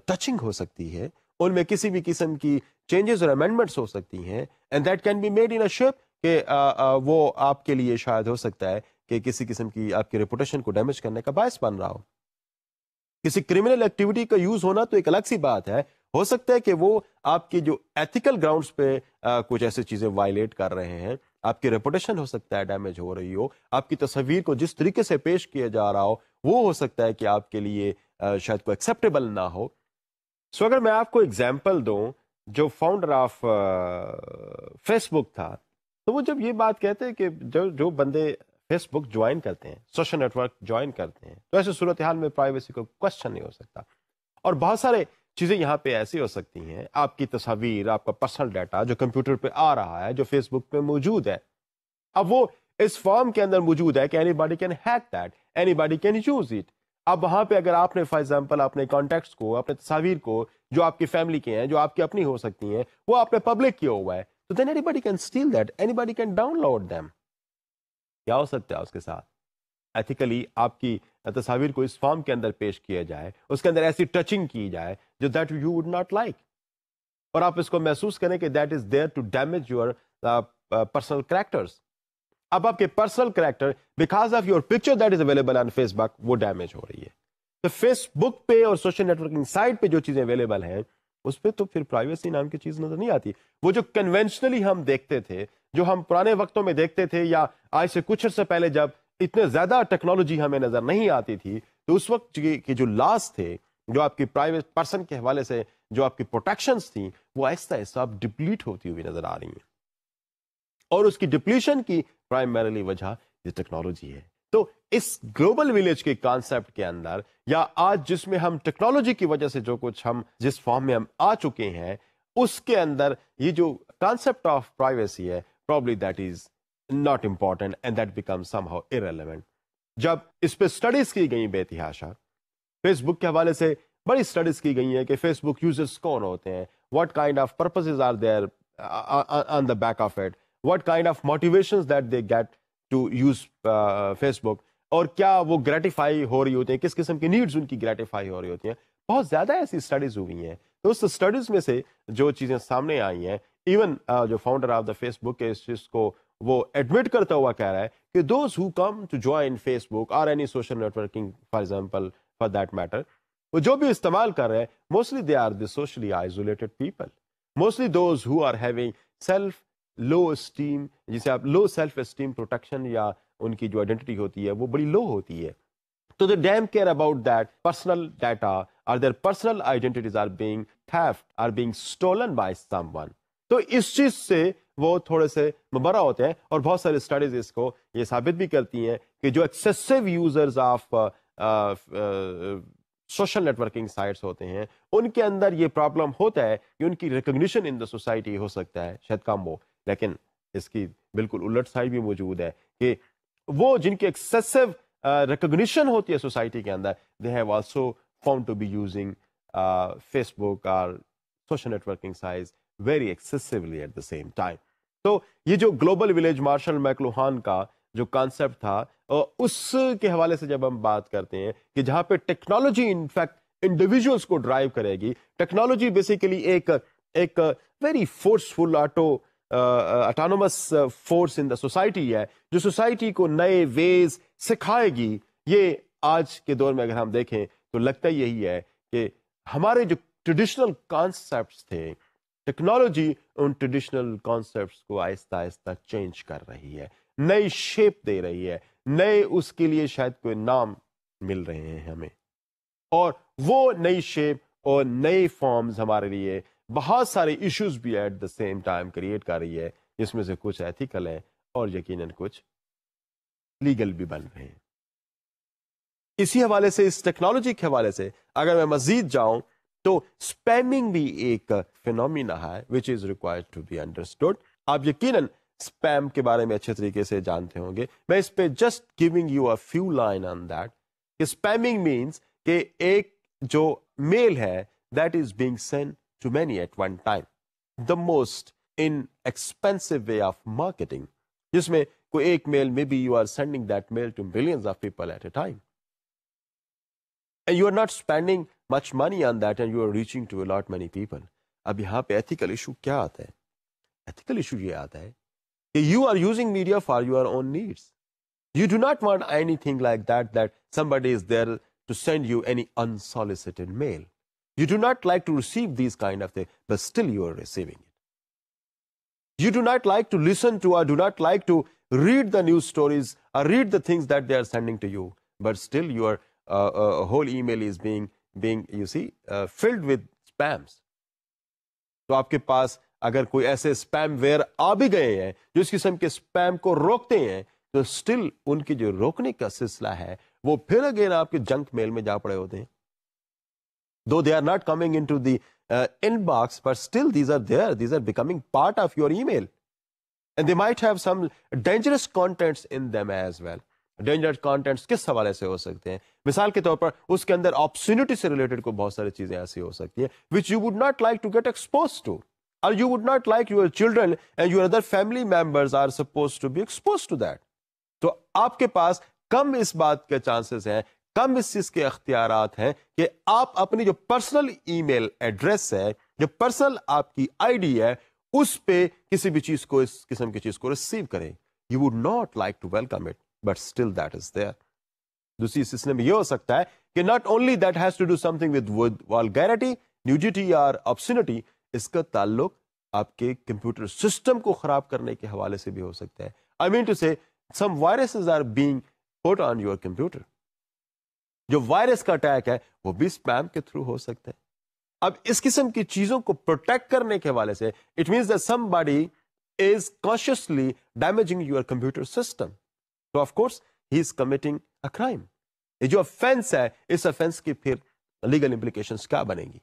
ٹچنگ ہو سکتی ہے, ان میں کسی بھی قسم کی چینجز اور امینڈمنٹس ہو سکتی ہیں, and that can be made in a shape کہ وہ آپ کے لیے شاید ہو سکتا ہے کہ کسی قسم کی آپ کی ریپوٹیشن کو ڈیمیج کرنے کا باعث بن رہا ہو. کسی کرمنل ایکٹیویٹی کا یوز ہونا تو ایک الگ سی بات ہے, ہو سکتا ہے کہ وہ آپ کی جو ایتھیکل گراؤنڈز پہ کچھ ایسی چیزیں وائلیٹ کر رہے ہیں, آپ کی ریپوٹیشن ہو سکتا ہے ڈیمیج ہو رہی ہو, آپ کی تصویر کو جس طریقے سے پیش کیا جا رہا ہو وہ ہو سکتا ہے کہ آپ کے لیے شاید کو ایکسیپٹیبل نہ ہو. سو اگر میں آپ کو ایگزامپل دوں, جو فاؤنڈر آف فیس بک تھا, تو وہ جب یہ بات کہتے ہیں کہ جو بندے فیس بک جوائن کرتے ہیں, سوشل نیٹ ورک جوائن کرتے ہیں, تو ایسے صورتحال میں پرائیویسی کو کوشچن نہیں ہو سکتا. اور بہت سارے چیزیں یہاں پہ ایسی ہو سکتی ہیں, آپ کی تصاویر, آپ کا پرسنل ڈیٹا جو کمپیوٹر پہ آ رہا ہے, جو فیس بک پہ موجود ہے, اب وہ اس فارم کے اندر موجود ہے کہ any body can hack that, anybody can use it. اب وہاں پہ اگر آپ نے فار ایگزامپل اپنے کانٹیکٹس کو, اپنے تصاویر کو جو آپ کی فیملی کے ہیں, جو آپ کی اپنی ہو سکتی ہیں, وہ آپ نے پبلک کیا ہوا ہے, تو then anybody can steal that, anybody can download them. کیا ہو سکتا ہے اس کے ساتھ؟ ایتھیکلی آپ کی تصاویر کو اس فارم کے اندر پیش کیا جائے, اس کے اندر ایسی ٹچنگ کی جائے جو that you would not like, اور آپ اس کو محسوس کریں کہ that is there to damage your personal characters. اب آپ کے personal character because of your picture that is available on Facebook وہ ڈیمیج ہو رہی ہے. تو فیس بک پہ اور سوشل نیٹورکنگ سائٹ پہ جو چیزیں اویلیبل ہیں اس پہ تو پھر پرائیویسی نام کی چیز نظر نہیں آتی. وہ جو کنونشنلی ہم دیکھتے تھے, جو ہم پرانے وقتوں میں دیکھتے تھے, یا آج سے کچھ عرصے پہلے جب اتنے زیادہ ٹیکنالوجی ہمیں نظر نہیں آتی تھی, تو اس وقت کے جو لاز تھے, جو آپ کی پرائیویٹ پرسن کے حوالے سے جو آپ کی پروٹیکشنز تھیں, وہ آہستہ آہستہ ڈپلیٹ ہوتی ہوئی نظر آ رہی ہیں. اور اس کی ڈپلیشن کی پرائمریلی وجہ یہ ٹیکنالوجی ہے. تو اس گلوبل ولیج کے کانسیپٹ کے اندر, یا آج جس میں ہم ٹیکنالوجی کی وجہ سے جو کچھ ہم جس فارم میں ہم آ چکے ہیں, اس کے اندر یہ جو کانسیپٹ آف پرائیویسی ہے, probably that is not important and that becomes somehow irrelevant. جب اس پہ سٹڈیز کی گئی بے تحاشا, فیس بک کے حوالے سے بڑی سٹڈیز کی گئی ہیں کہ فیس بک یوزرز کون ہوتے ہیں, what kind of purposes are there on the back of it, what kind of motivations that they get to use Facebook, اور کیا وہ گریٹیفائی ہو رہی ہوتی ہیں, کس قسم کی نیڈز ان کی گریٹیفائی ہو رہی ہوتی ہیں. بہت زیادہ ایسی سٹڈیز ہوئی ہیں. تو اس سٹڈیز میں سے جو چیزیں سامنے آئی ہیں, ایون جو فاؤنڈر آف دا فیس بک ہے اس چیز کو وہ ایڈمٹ کرتا ہوا کہہ رہا ہے کہ those who come to join Facebook اور any social networking for example for that matter, وہ جو بھی استعمال کر رہے ہیں mostly they are the socially isolated people, mostly those who are having self low esteem, جسے آپ لو سیلف اسٹیم پروٹیکشن, یا ان کی جو آئیڈینٹی ہوتی ہے وہ بڑی لو ہوتی ہے. تو they damn care about that personal data اور their personal identities are being theft, are being stolen by someone. تو اس چیز سے وہ تھوڑے سے مبرہ ہوتے ہیں, اور بہت سارے اسٹڈیز اس کو یہ ثابت بھی کرتی ہیں کہ جو excessive users of social networking sites ہوتے ہیں, ان کے اندر یہ پرابلم ہوتا ہے کہ ان کی ریکگنیشن ان دا سوسائٹی ہو سکتا ہے شاید کم ہو, لیکن اس کی بالکل الٹ سائڈ بھی موجود ہے کہ وہ جن کی ایکسیسو ریکگنیشن ہوتی ہے سوسائٹی کے اندر, they have also found to be using Facebook اور social networking sites very excessively at the same time. تو یہ جو گلوبل ولیج مارشل میکلوہان کا جو کانسیپٹ تھا, اس کے حوالے سے جب ہم بات کرتے ہیں کہ جہاں پہ ٹیکنالوجی انفیکٹ انڈیویجولس کو ڈرائیو کرے گی, ٹیکنالوجی بیسیکلی ایک very forceful autonomous force in the society ہے, جو سوسائٹی کو نئے ویز سکھائے گی. یہ آج کے دور میں اگر ہم دیکھیں تو لگتا یہی ہے کہ ہمارے جو ٹریڈیشنل کانسیپٹس تھے, ٹیکنالوجی ان ٹریڈیشنل کانسیپٹس کو آہستہ آہستہ چینج کر رہی ہے, نئی شیپ دے رہی ہے, نئے اس کے لیے شاید کوئی نام مل رہے ہیں ہمیں, اور وہ نئی شیپ اور نئی فارمز ہمارے لیے بہت سارے ایشوز بھی at the same time create کر رہی ہے, جس میں سے کچھ ایتھیکل ہیں اور یقیناً کچھ لیگل بھی بن رہے ہیں. اسی حوالے سے, اس ٹیکنالوجی کے حوالے سے اگر میں مزید جاؤں تو اسپیمنگ بھی ایک فینومینا ہے which is required to be understood. آپ یقیناً اسپیم کے بارے میں اچھے طریقے سے جانتے ہوں گے. میں اس پہ just giving you a few line on that. Spamming means کہ ایک جو میل ہے that is being sent to many at one time. The most inexpensive way of marketing, جس میں کوئی ایک میل, maybe you are sending that mail to millions of people at a time. And you are not spending much money on that and you are reaching to a lot many people. اب یہاں پہ ethical issue کیا آتا ہے؟ Ethical issue یہ آتا ہے کہ you are using media for your own needs. You do not want anything like that, that somebody is there to send you any unsolicited mail. You do not like to receive these kind of things, but still you are receiving it. You do not like to listen to or do not like to read the news stories or read the things that they are sending to you, but still your whole email is being you see filled with spams. تو آپ کے پاس اگر کوئی ایسے spam where آ بھی گئے ہیں جو اس قسم کے اسپیم کو روکتے ہیں, تو اسٹل ان کی جو روکنے کا سلسلہ ہے وہ پھر اگین آپ کے جنک میل میں جا پڑے ہوتے ہیں. Though they are not coming into the inbox, but still these are there. These are becoming part of your email. And they might have some dangerous contents in them as well. Dangerous contents کس حوالے سے ہو سکتے ہیں؟ مثال کے طور پر اس کے اندر obscenity سے related کو بہت ساری چیزیں ایسی ہو سکتی ہیں which you would not like to get exposed to, or you would not like your children and your other family members are supposed to be exposed to that. تو آپ کے پاس کم اس بات کے چانسز ہیں, کم اس چیز کے اختیارات ہیں کہ آپ اپنی جو پرسنل ای میل ایڈریس ہے, جو پرسنل آپ کی آئی ڈی ہے, اس پہ کسی بھی چیز کو, اس قسم کی چیز کو ریسیو کریں. You would not like to welcome it, but still that is there. دوسری سلسلے میں یہ ہو سکتا ہے کہ not only that has to do something with vulgarity, nudity or obscenity, اس کا تعلق آپ کے کمپیوٹر سسٹم کو خراب کرنے کے حوالے سے بھی ہو سکتا ہے. I mean to say, some viruses are being put on your computer. جو وائرس کا اٹیک ہے وہ بھی اسپیم کے تھرو ہو سکتا ہے. اب اس قسم کی چیزوں کو پروٹیکٹ کرنے کے حوالے سے it means that somebody is consciously damaging your computer system. So of course he is committing a crime. یہ جو offense ہے, اس offense کی پھر legal implications کیا بنے گی,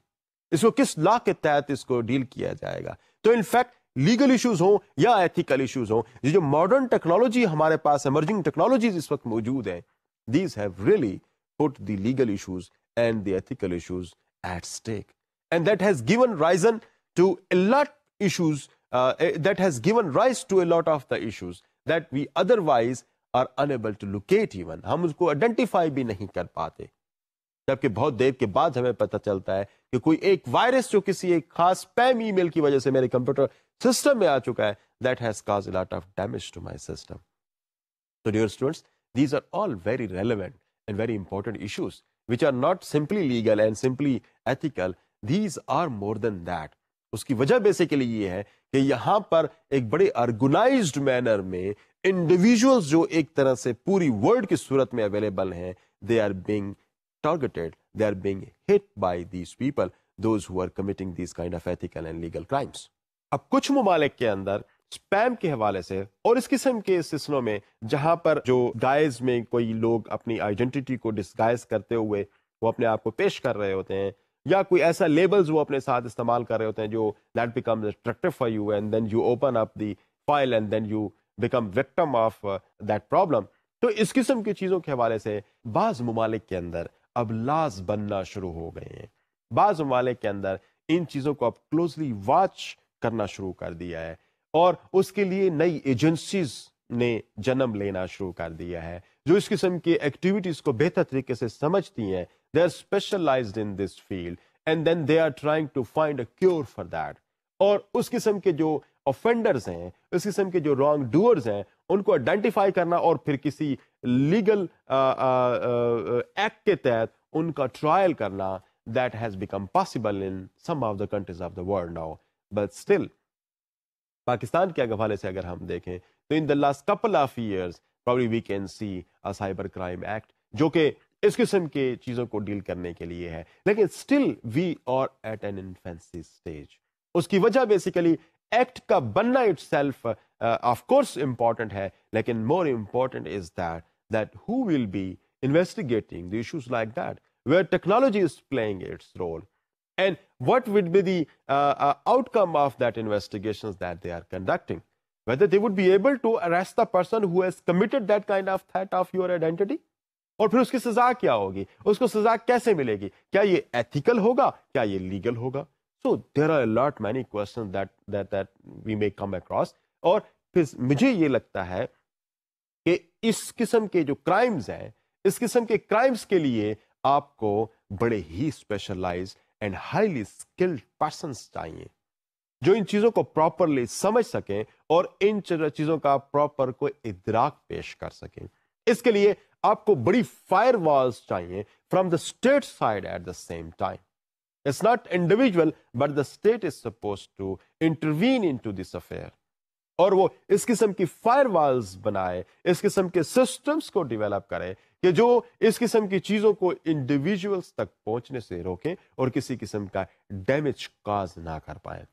اس کو کس لا کے تحت اس کو ڈیل کیا جائے گا. تو ان فیکٹ لیگل ایشوز ہوں یا ایتھیکل ایشوز ہوں, یہ جو ماڈرن ٹیکنالوجی ہمارے پاس ایمرجنگ ٹیکنالوجیز اس وقت موجود ہیں, these have really put the legal issues and the ethical issues at stake. And that has given rise to a lot issues, that has given rise to a lot of the issues that we otherwise are unable to locate even. ہم اس کو identify بھی نہیں کر پاتے, جبکہ بہت دیر کے بعد ہمیں پتہ چلتا ہے کہ کوئی ایک وائرس جو کسی ایک خاص اسپیم ای میل کی وجہ سے میرے کمپیوٹر سسٹم میں آ چکا ہے, that has caused a lot of damage to my system. So dear students, these are all very relevant and very important issues which are not simply legal and simply ethical. These are more than that. اس کی وجہ basically یہ ہے کہ یہاں پر ایک بڑے organized manner میں انڈیویژولز جو ایک طرح سے پوری ورلڈ کی صورت میں اویلیبل ہیں, they are being targeted, they are being hit by these people, those who are committing these kind of ethical and legal crimes. اب کچھ ممالک کے اندر اسپیم کے حوالے سے اور اس قسم کے سلسلوں میں جہاں پر جو گائز میں کوئی لوگ اپنی آئیڈینٹی کو ڈسگائز کرتے ہوئے وہ اپنے آپ کو پیش کر رہے ہوتے ہیں, یا کوئی ایسا لیبلز وہ اپنے ساتھ استعمال کر رہے ہوتے ہیں جو that becomes attractive for you, and then you open up the file and then you become victim of that problem. تو اس قسم کی چیزوں کے حوالے سے بعض ممالک کے اندر اب لاز بننا شروع ہو گئے ہیں. بعض ممالک کے اندر ان چیزوں کو اب کلوزلی واچ کرنا شروع کر دیا ہے, اور اس کے لیے نئی ایجنسیز نے جنم لینا شروع کر دیا ہے جو اس قسم کی ایکٹیویٹیز کو بہتر طریقے سے سمجھتی ہیں. They are specialized in this field and then they are trying to find a cure for that. اور اس قسم کے جو offenders ہیں, اس قسم کے جو wrong doers ہیں, ان کو آئیڈینٹیفائی کرنا اور پھر کسی لیگل ایکٹ کے تحت ان کا ٹرائل کرنا, that has become possible in some of the countries of the world now. But still Pakistan کے حوالے سے اگر ہم دیکھیں تو in the last couple of years probably we can see a cyber crime act جو کہ اس قسم کے چیزوں کو ڈیل کرنے کے لیے ہے, لیکن still we are at an infancy stage. اس کی وجہ بیسیکلی ایکٹ کا بننا it self of course important ہے, لیکن more important is that who will be investigating the issues like that, where technology is playing its role, and what would be the outcome of that investigations that they are conducting, whether they would be able to arrest the person who has committed that kind of theft of your identity, اور پھر اس کی سزا کیا ہوگی, اس کو سزا کیسے ملے گی, کیا یہ ایتھیکل ہوگا, کیا یہ لیگل ہوگا. So there are lot many question that we may come across. اور پھر مجھے یہ لگتا ہے کہ اس قسم کے جو کرائمز ہیں, اس قسم کے کرائمز کے لیے آپ کو بڑے ہی specialise and highly skilled persons چاہیے جو ان چیزوں کو پراپرلی سمجھ سکیں اور ان چیزوں کا پراپر کوئی ادراک پیش کر سکیں. اس کے لیے آپ کو بڑی فائر والز چاہیے from the state side at the same time. It's not individual, but the state is supposed to intervene into this affair. اور وہ اس قسم کی فائر والز بنائے, اس قسم کے سسٹمز کو ڈیولپ کرے کہ جو اس قسم کی چیزوں کو انڈیویجولز تک پہنچنے سے روکیں اور کسی قسم کا ڈیمیج کاز نہ کر پائیں.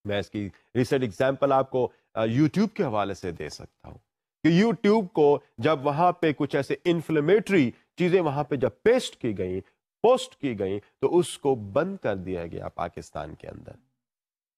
میں اس کی ریسنٹ ایگزامپل آپ کو یوٹیوب کے حوالے سے دے سکتا ہوں کہ یوٹیوب کو جب وہاں پہ کچھ ایسے انفلیمیٹری چیزیں وہاں پہ جب پیسٹ کی گئیں, پوسٹ کی گئیں, تو اس کو بند کر دیا گیا پاکستان کے اندر.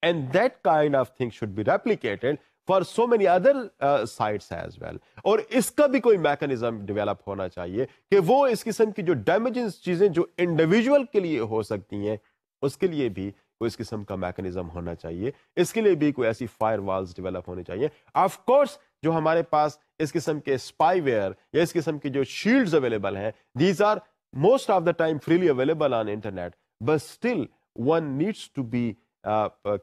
And that kind of thing should be replicated for so many other sites as well. اور اس کا بھی کوئی میکنزم ڈیولپ ہونا چاہیے کہ وہ اس قسم کی جو ڈیمیجز چیزیں جو انڈیویجول کے لیے ہو سکتی ہیں, اس کے لیے بھی کوئی اس قسم کا میکنزم ہونا چاہیے. اس کے لیے بھی کوئی ایسی فائر والز ڈیولپ ہونی چاہیے. آف کورس جو ہمارے پاس اس قسم کے اسپائی ویئر یا اس قسم کی جو شیلڈز اویلیبل ہیں, these are most of the time freely available on internet, but still one needs to be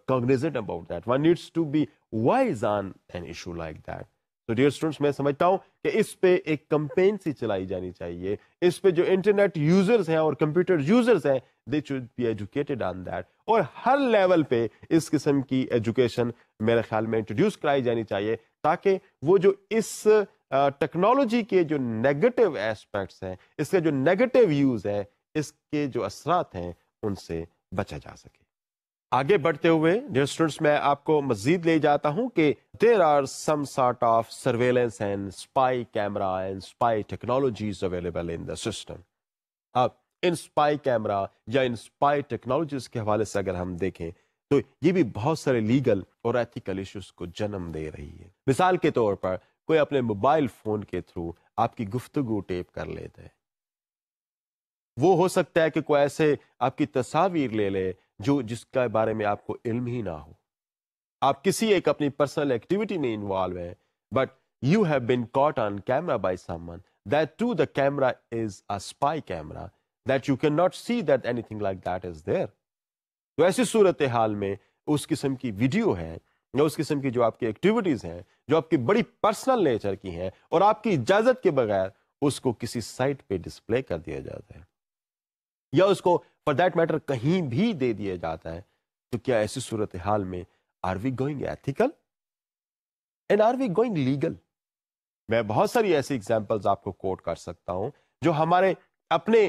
cognizant about that. One needs to be wise on an issue like that. So dear students, میں سمجھتا ہوں کہ اس پہ ایک campaign سی چلائی جانی چاہیے. اس پہ جو انٹرنیٹ یوزرز ہیں اور کمپیوٹر یوزرز ہیں, they should be educated on that. اور ہر لیول پہ اس قسم کی ایجوکیشن میرے خیال میں انٹروڈیوس کرائی جانی چاہیے تاکہ وہ جو اس ٹیکنالوجی کے جو نیگیٹو ایسپیکٹس ہیں, اس کا جو نیگیٹو یوز ہے, اس کے جو اثرات ہیں, ان سے بچا جا سکے. آگے بڑھتے ہوئے ڈیئر اسٹوڈنٹس میں آپ کو مزید لے جاتا ہوں کہ there are some sort of surveillance and spy camera and spy technologies available in the system. اب ان اسپائی کیمرا یا ان اسپائی ٹیکنالوجیز کے حوالے سے اگر ہم دیکھیں تو یہ بھی بہت سارے لیگل اور ایتھیکل ایشوز کو جنم دے رہی ہے. مثال کے طور پر کوئی اپنے موبائل فون کے تھرو آپ کی گفتگو ٹیپ کر لیتا ہے. وہ ہو سکتا ہے کہ کوئی ایسے آپ کی تصاویر لے لے جس کے بارے میں آپ کو علم ہی نہ ہو. آپ کسی ایک اپنی پرسنل ایکٹیویٹی میں انوالو ہیں, but you have been caught on camera by someone that to the camera is a spy camera that you can not see that anything like that is there. تو ایسی صورتحال میں اس قسم کی video ہے یا اس قسم کی جو آپ کی ایکٹیویٹیز ہیں جو آپ کی بڑی پرسنل نیچر کی ہیں اور آپ کی اجازت کے بغیر اس کو کسی سائٹ پہ ڈسپلے کر دیا جاتا ہے یا اس کو فار دیٹ میٹر کہیں بھی دے دیا جاتا ہے, تو کیا ایسی صورتحال میں are we going ethical and are we going legal? میں بہت ساری ایسی ایگزامپلز آپ کو کوٹ کر سکتا ہوں جو ہمارے اپنے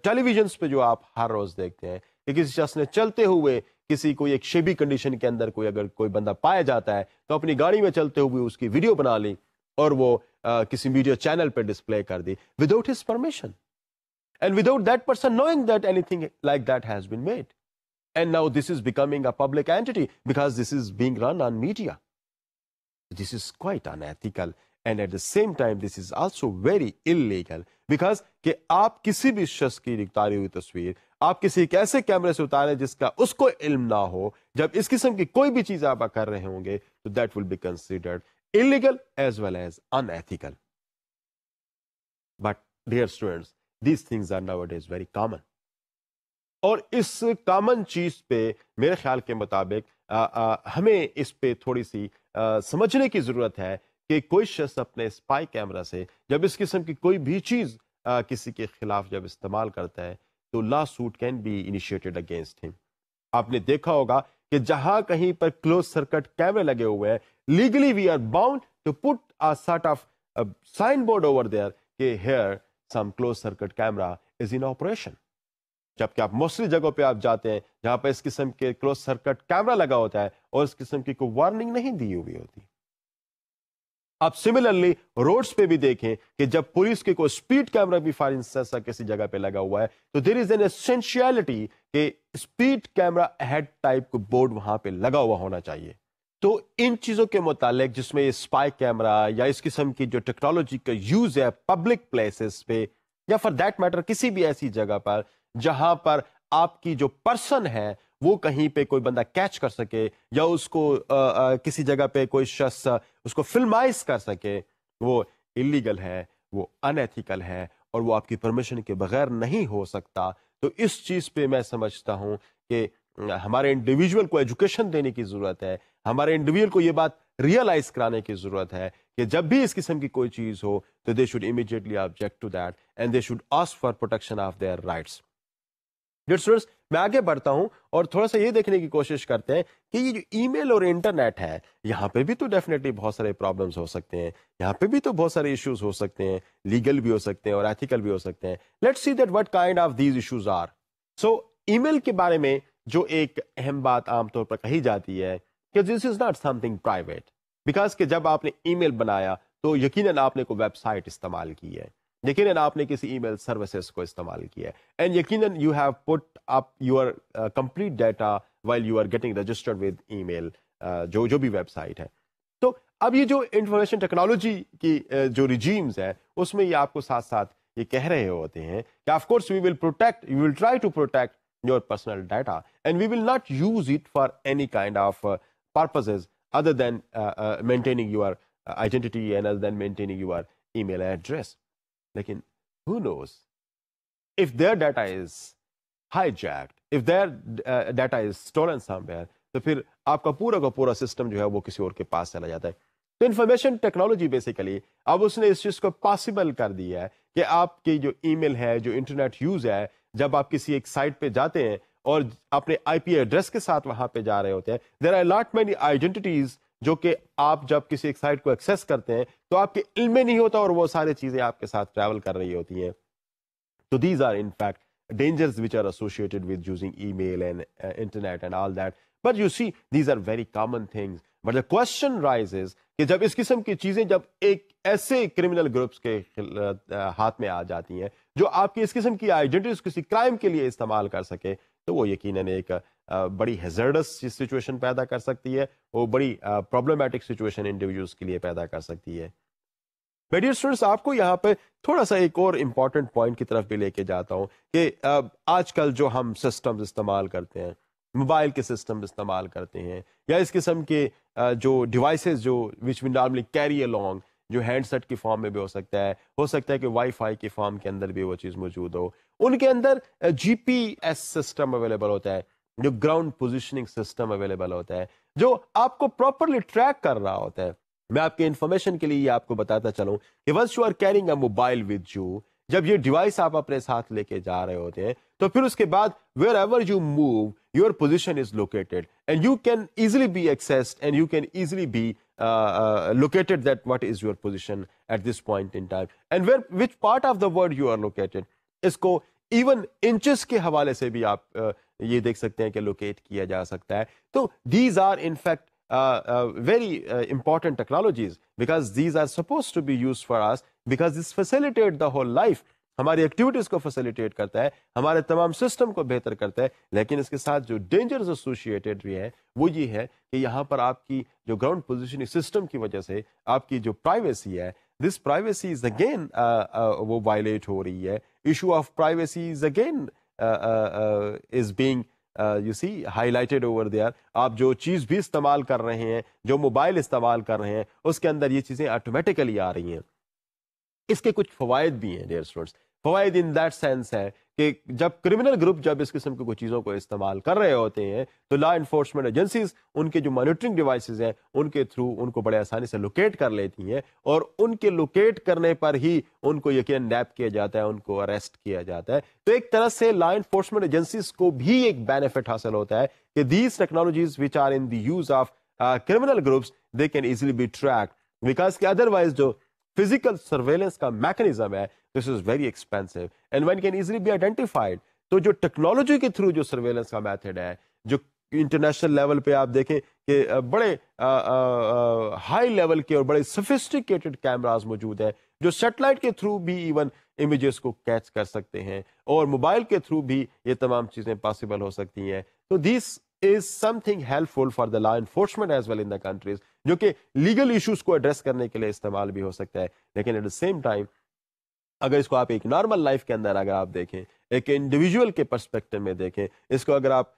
ٹیلی ویژنس پہ جو آپ ہر روز دیکھتے ہیں کہ کسی شخص نے چلتے ہوئے کسی کوئی ایک شیبی کنڈیشن کے اندر اگر کوئی بندہ پایا جاتا ہے تو اپنی گاڑی میں چلتے ہوئے اس کی ویڈیو بنا لی اور وہ کسی میڈیا چینل پہ ڈسپلے کر دی without his permission and without that person knowing that anything like that has been made. And now this is becoming a public entity because this is being run on media. This is quite unethical and at the same time this is also very illegal because کہ آپ کسی بھی شخص کی اتاری ہوئی تصویر آپ کسی ایک ایسے کیمرے سے اتاریں جس کا اس کو علم نہ ہو, جب اس قسم کی کوئی بھی چیز آپ کر رہے ہوں گے تو that will be considered illegal as well as unethical. But dear students, these things are nowadays very common. اور اس کامن چیز پہ میرے خیال کے مطابق ہمیں اس پہ تھوڑی سی سمجھنے کی ضرورت ہے کہ کوئی شخص اپنے اسپائی کیمرا سے جب اس قسم کی کوئی بھی چیز کسی کے خلاف جب استعمال کرتا ہے تو lawsuit can be initiated against him. آپ نے دیکھا ہوگا کہ جہاں کہیں پر کلوز سرکٹ کیمرے لگے ہوئے ہیں, legally we are bound to put a sort of sign board over there کہ here some close circuit camera is in operation. جبکہ آپ موسٹلی جگہوں پہ آپ جاتے ہیں جہاں پہ اس قسم کے کلوز سرکٹ کیمرا لگا ہوتا ہے اور اس قسم کی کوئی وارننگ نہیں دی ہوئی ہوتی. آپ سملرلی روڈز پہ بھی دیکھیں کہ جب پولیس کے کوئی سپیڈ کیمرا بھی فار انسٹنس کسی جگہ پہ لگا ہوا ہے تو دیر از این اسینشیلٹی کہ سپیڈ کیمرا ہیڈ ٹائپ کو بورڈ وہاں پہ لگا ہوا ہونا چاہیے تو ان چیزوں کے متعلق جس میں یہ اسپائی کیمرہ یا اس قسم کی جو ٹیکنالوجی کا یوز ہے پبلک پلیسز پہ یا فار دیٹ میٹر کسی بھی ایسی جگہ پر جہاں پر آپ کی جو پرسن ہے وہ کہیں پہ کوئی بندہ کیچ کر سکے یا اس کو کسی جگہ پہ کوئی شخص اس کو فلمائز کر سکے، وہ انلیگل ہے، وہ ان ایتھیکل ہے اور وہ آپ کی پرمیشن کے بغیر نہیں ہو سکتا. تو اس چیز پہ میں سمجھتا ہوں کہ ہمارے انڈیویجول کو ایجوکیشن دینے کی ضرورت ہے، ہمارے انڈیویجول کو یہ بات ریئلائز کرانے کی ضرورت ہے کہ جب بھی اس قسم کی کوئی چیز ہو تو they should immediately object to that and they should ask for protection of their rights. میں آگے بڑھتا ہوں اور تھوڑا سا یہ دیکھنے کی کوشش کرتے ہیں کہ یہ جو ای میل اور انٹرنیٹ ہے یہاں پہ بھی تو ڈیفینیٹلی بہت سارے پرابلمس ہو سکتے ہیں، یہاں پہ بھی تو بہت سارے ایشوز ہو سکتے ہیں، لیگل بھی ہو سکتے ہیں اور ایتھیکل بھی ہو سکتے ہیں. Let's see that what kind of these issues are. So email کے بارے میں جو ایک اہم بات عام طور پر کہی جاتی ہے کہ this is not something private, because کہ جب آپ نے ای میل بنایا تو یقیناً آپ نے کوئی ویب سائٹ استعمال کی ہے، یقیناً آپ نے کسی ای میل سروسز کو استعمال کیا ہے، اینڈ یقیناً you have put up your complete data while you are getting registered with email, جو بھی ویب سائٹ ہے. تو اب یہ جو انفارمیشن ٹیکنالوجی کی جو ریجیمز ہے اس میں یہ آپ کو ساتھ ساتھ یہ کہہ رہے ہوتے ہیں کہ of course we will protect, you will try to protect your personal data and we will not use it for any kind of purposes other than maintaining your identity and other than maintaining your email address. Lekin who knows if their data is hijacked, if their data is stolen somewhere, تو پھر آپ کا پورا system جو ہے وہ کسی اور کے پاس چلا جاتا ہے. تو انفارمیشن ٹیکنالوجی بیسیکلی اب اس نے اس چیز کو پاسبل کر دیا ہے کہ آپ کی جو ای میل ہے، جو انٹرنیٹ یوز ہے، جب آپ کسی ایک سائٹ پہ جاتے ہیں اور اپنے آئی پی ایڈریس کے ساتھ وہاں پہ جا رہے ہوتے ہیں، there are lot many identities جو کہ آپ جب کسی ایک سائٹ کو ایکسیس کرتے ہیں تو آپ کے علم میں نہیں ہوتا اور وہ ساری چیزیں آپ کے ساتھ ٹریول کر رہی ہوتی ہیں. تو these are in fact dangers which are associated with using email and internet and all that. But you see, these are very common things. But the question rises کہ جب اس قسم کی چیزیں جب ایک ایسے کرمنل گروپس کے ہاتھ میں آ جاتی ہیں جو آپ کی اس قسم کی آئیڈینٹیز کسی کرائم کے لیے استعمال کر سکے تو وہ یقیناً ایک بڑی ہیزرڈس سچویشن پیدا کر سکتی ہے، وہ بڑی پرابلمٹک سچویشن انڈیویجولس کے لیے پیدا کر سکتی ہے. ڈیئر اسٹوڈنٹس، آپ کو یہاں پہ تھوڑا سا ایک اور امپورٹنٹ پوائنٹ کی طرف بھی لے کے جاتا ہوں کہ آج کل جو ہم سسٹمز استعمال کرتے ہیں، موبائل کے سسٹم استعمال کرتے ہیں یا اس قسم کے جو ڈیوائسز جو وچ وی نارملی کیری along، جو ہینڈ سیٹ کی فارم میں بھی ہو سکتا ہے کہ وائی فائی کی فارم کے اندر بھی وہ چیز موجود ہو، ان کے اندر جی پی ایس سسٹم اویلیبل ہوتا ہے، جو گراؤنڈ پوزیشننگ سسٹم اویلیبل ہوتا ہے، جو آپ کو پراپرلی ٹریک کر رہا ہوتا ہے. میں آپ کے انفارمیشن کے لیے یہ آپ کو بتاتا چلوں کہ once you are carrying a mobile with you, جب یہ ڈیوائس آپ اپنے ساتھ لے کے جا رہے ہوتے ہیں تو پھر اس کے بعد wherever you move your position is located and you can easily be accessed and you can easily be located that what is your position at this point in time and which part of the world you are located. اس کو even inches کے حوالے سے بھی آپ یہ دیکھ سکتے ہیں کہ لوکیٹ کیا جا سکتا ہے. تو these are in fact very important technologies because these are supposed to be used for us because this facilitate the whole life. ہماری ایکٹیویٹیز کو فیسیلیٹیٹ کرتا ہے، ہمارے تمام سسٹم کو بہتر کرتا ہے، لیکن اس کے ساتھ جو ڈینجرز ایسوسیٹیڈ بھی ہے وہ یہ ہے کہ یہاں پر آپ کی جو گراؤنڈ پوزیشننگ سسٹم کی وجہ سے آپ کی جو پرائیویسی ہے، دس پرائیویسی از اگین وہ وائلیٹ ہو رہی ہے. Issue of privacy is again is being you see highlighted over there. آپ جو چیز بھی استعمال کر رہے ہیں، جو موبائل استعمال کر رہے ہیں، اس کے اندر یہ چیزیں آٹومیٹیکلی آ رہی ہیں. اس کے کچھ فوائد بھی ہیں ڈیئر اسٹوڈنٹس. فوائد ان دیٹ سینس ہے کہ جب کرمنل گروپ جب اس قسم کی کوئی چیزوں کو استعمال کر رہے ہوتے ہیں تو لا انفورسمنٹ ایجنسیز ان کے جو مانیٹرنگ ڈیوائسز ہیں ان کے تھرو ان کو بڑے آسانی سے لوکیٹ کر لیتی ہیں اور ان کے لوکیٹ کرنے پر ہی ان کو یقیناً نیپ کیا جاتا ہے، ان کو اریسٹ کیا جاتا ہے. تو ایک طرح سے لا انفورسمنٹ ایجنسیز کو بھی ایک بینیفٹ حاصل ہوتا ہے کہ these technologies which are in the use of criminal groups they can easily be track because کہ ادروائز جو فزیکل سرویلنس کا میکنزم ہے this is very expensive and one can easily be identified. تو جو ٹیکنالوجی کے through جو surveillance کا method ہے، جو انٹرنیشنل لیول پہ آپ دیکھیں کہ بڑے ہائی لیول کے اور بڑے سفسٹیکیٹڈ کیمراز موجود ہیں جو سیٹلائٹ کے تھرو بھی ایون امیجز کو کیچ کر سکتے ہیں اور موبائل کے تھرو بھی یہ تمام چیزیں پاسبل ہو سکتی ہیں. تو دیس is something helpful for the law enforcement as well in the countries, جو کہ لیگل ایشوز کو ایڈریس کرنے کے لیے استعمال بھی ہو سکتا ہے. لیکن ایٹ دا سیم ٹائم اگر اس کو آپ ایک نارمل لائف کے اندر اگر آپ دیکھیں, ایک انڈیویجول کے پرسپیکٹو میں دیکھیں, اس کو اگر آپ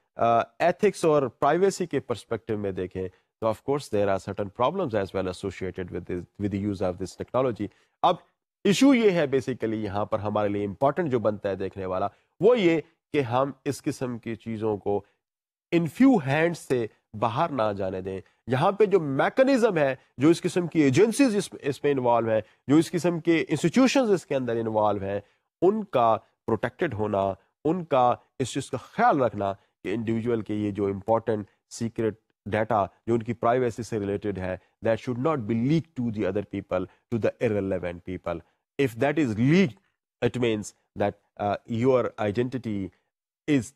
ایتھکس اور پرائیویسی کے پرسپیکٹو میں دیکھیں, تو of course there are certain problems as well associated with the use of this technology. اب ایشو یہ ہے بیسیکلی یہاں پر ہمارے لیے امپورٹنٹ جو بنتا ہے دیکھنے والا, وہ یہ کہ ہم اس قسم کی چیزوں کو ان فیو ہینڈ سے باہر نہ جانے دیں. یہاں پہ جو میکنزم ہے, جو اس قسم کی ایجنسیز اس میں انوالو ہے, جو اس قسم کے انسٹیٹیوشنز اس کے اندر انوالو ہیں, ان کا پروٹیکٹڈ ہونا, ان کا اس چیز کا خیال رکھنا کہ انڈیویجول کے یہ جو امپورٹنٹ سیکرٹ ڈیٹا جو ان کی پرائیویسی سے ریلیٹڈ ہے, that should not be leak to the other people, to the irrelevant پیپل. If that is leaked, it means that your identity is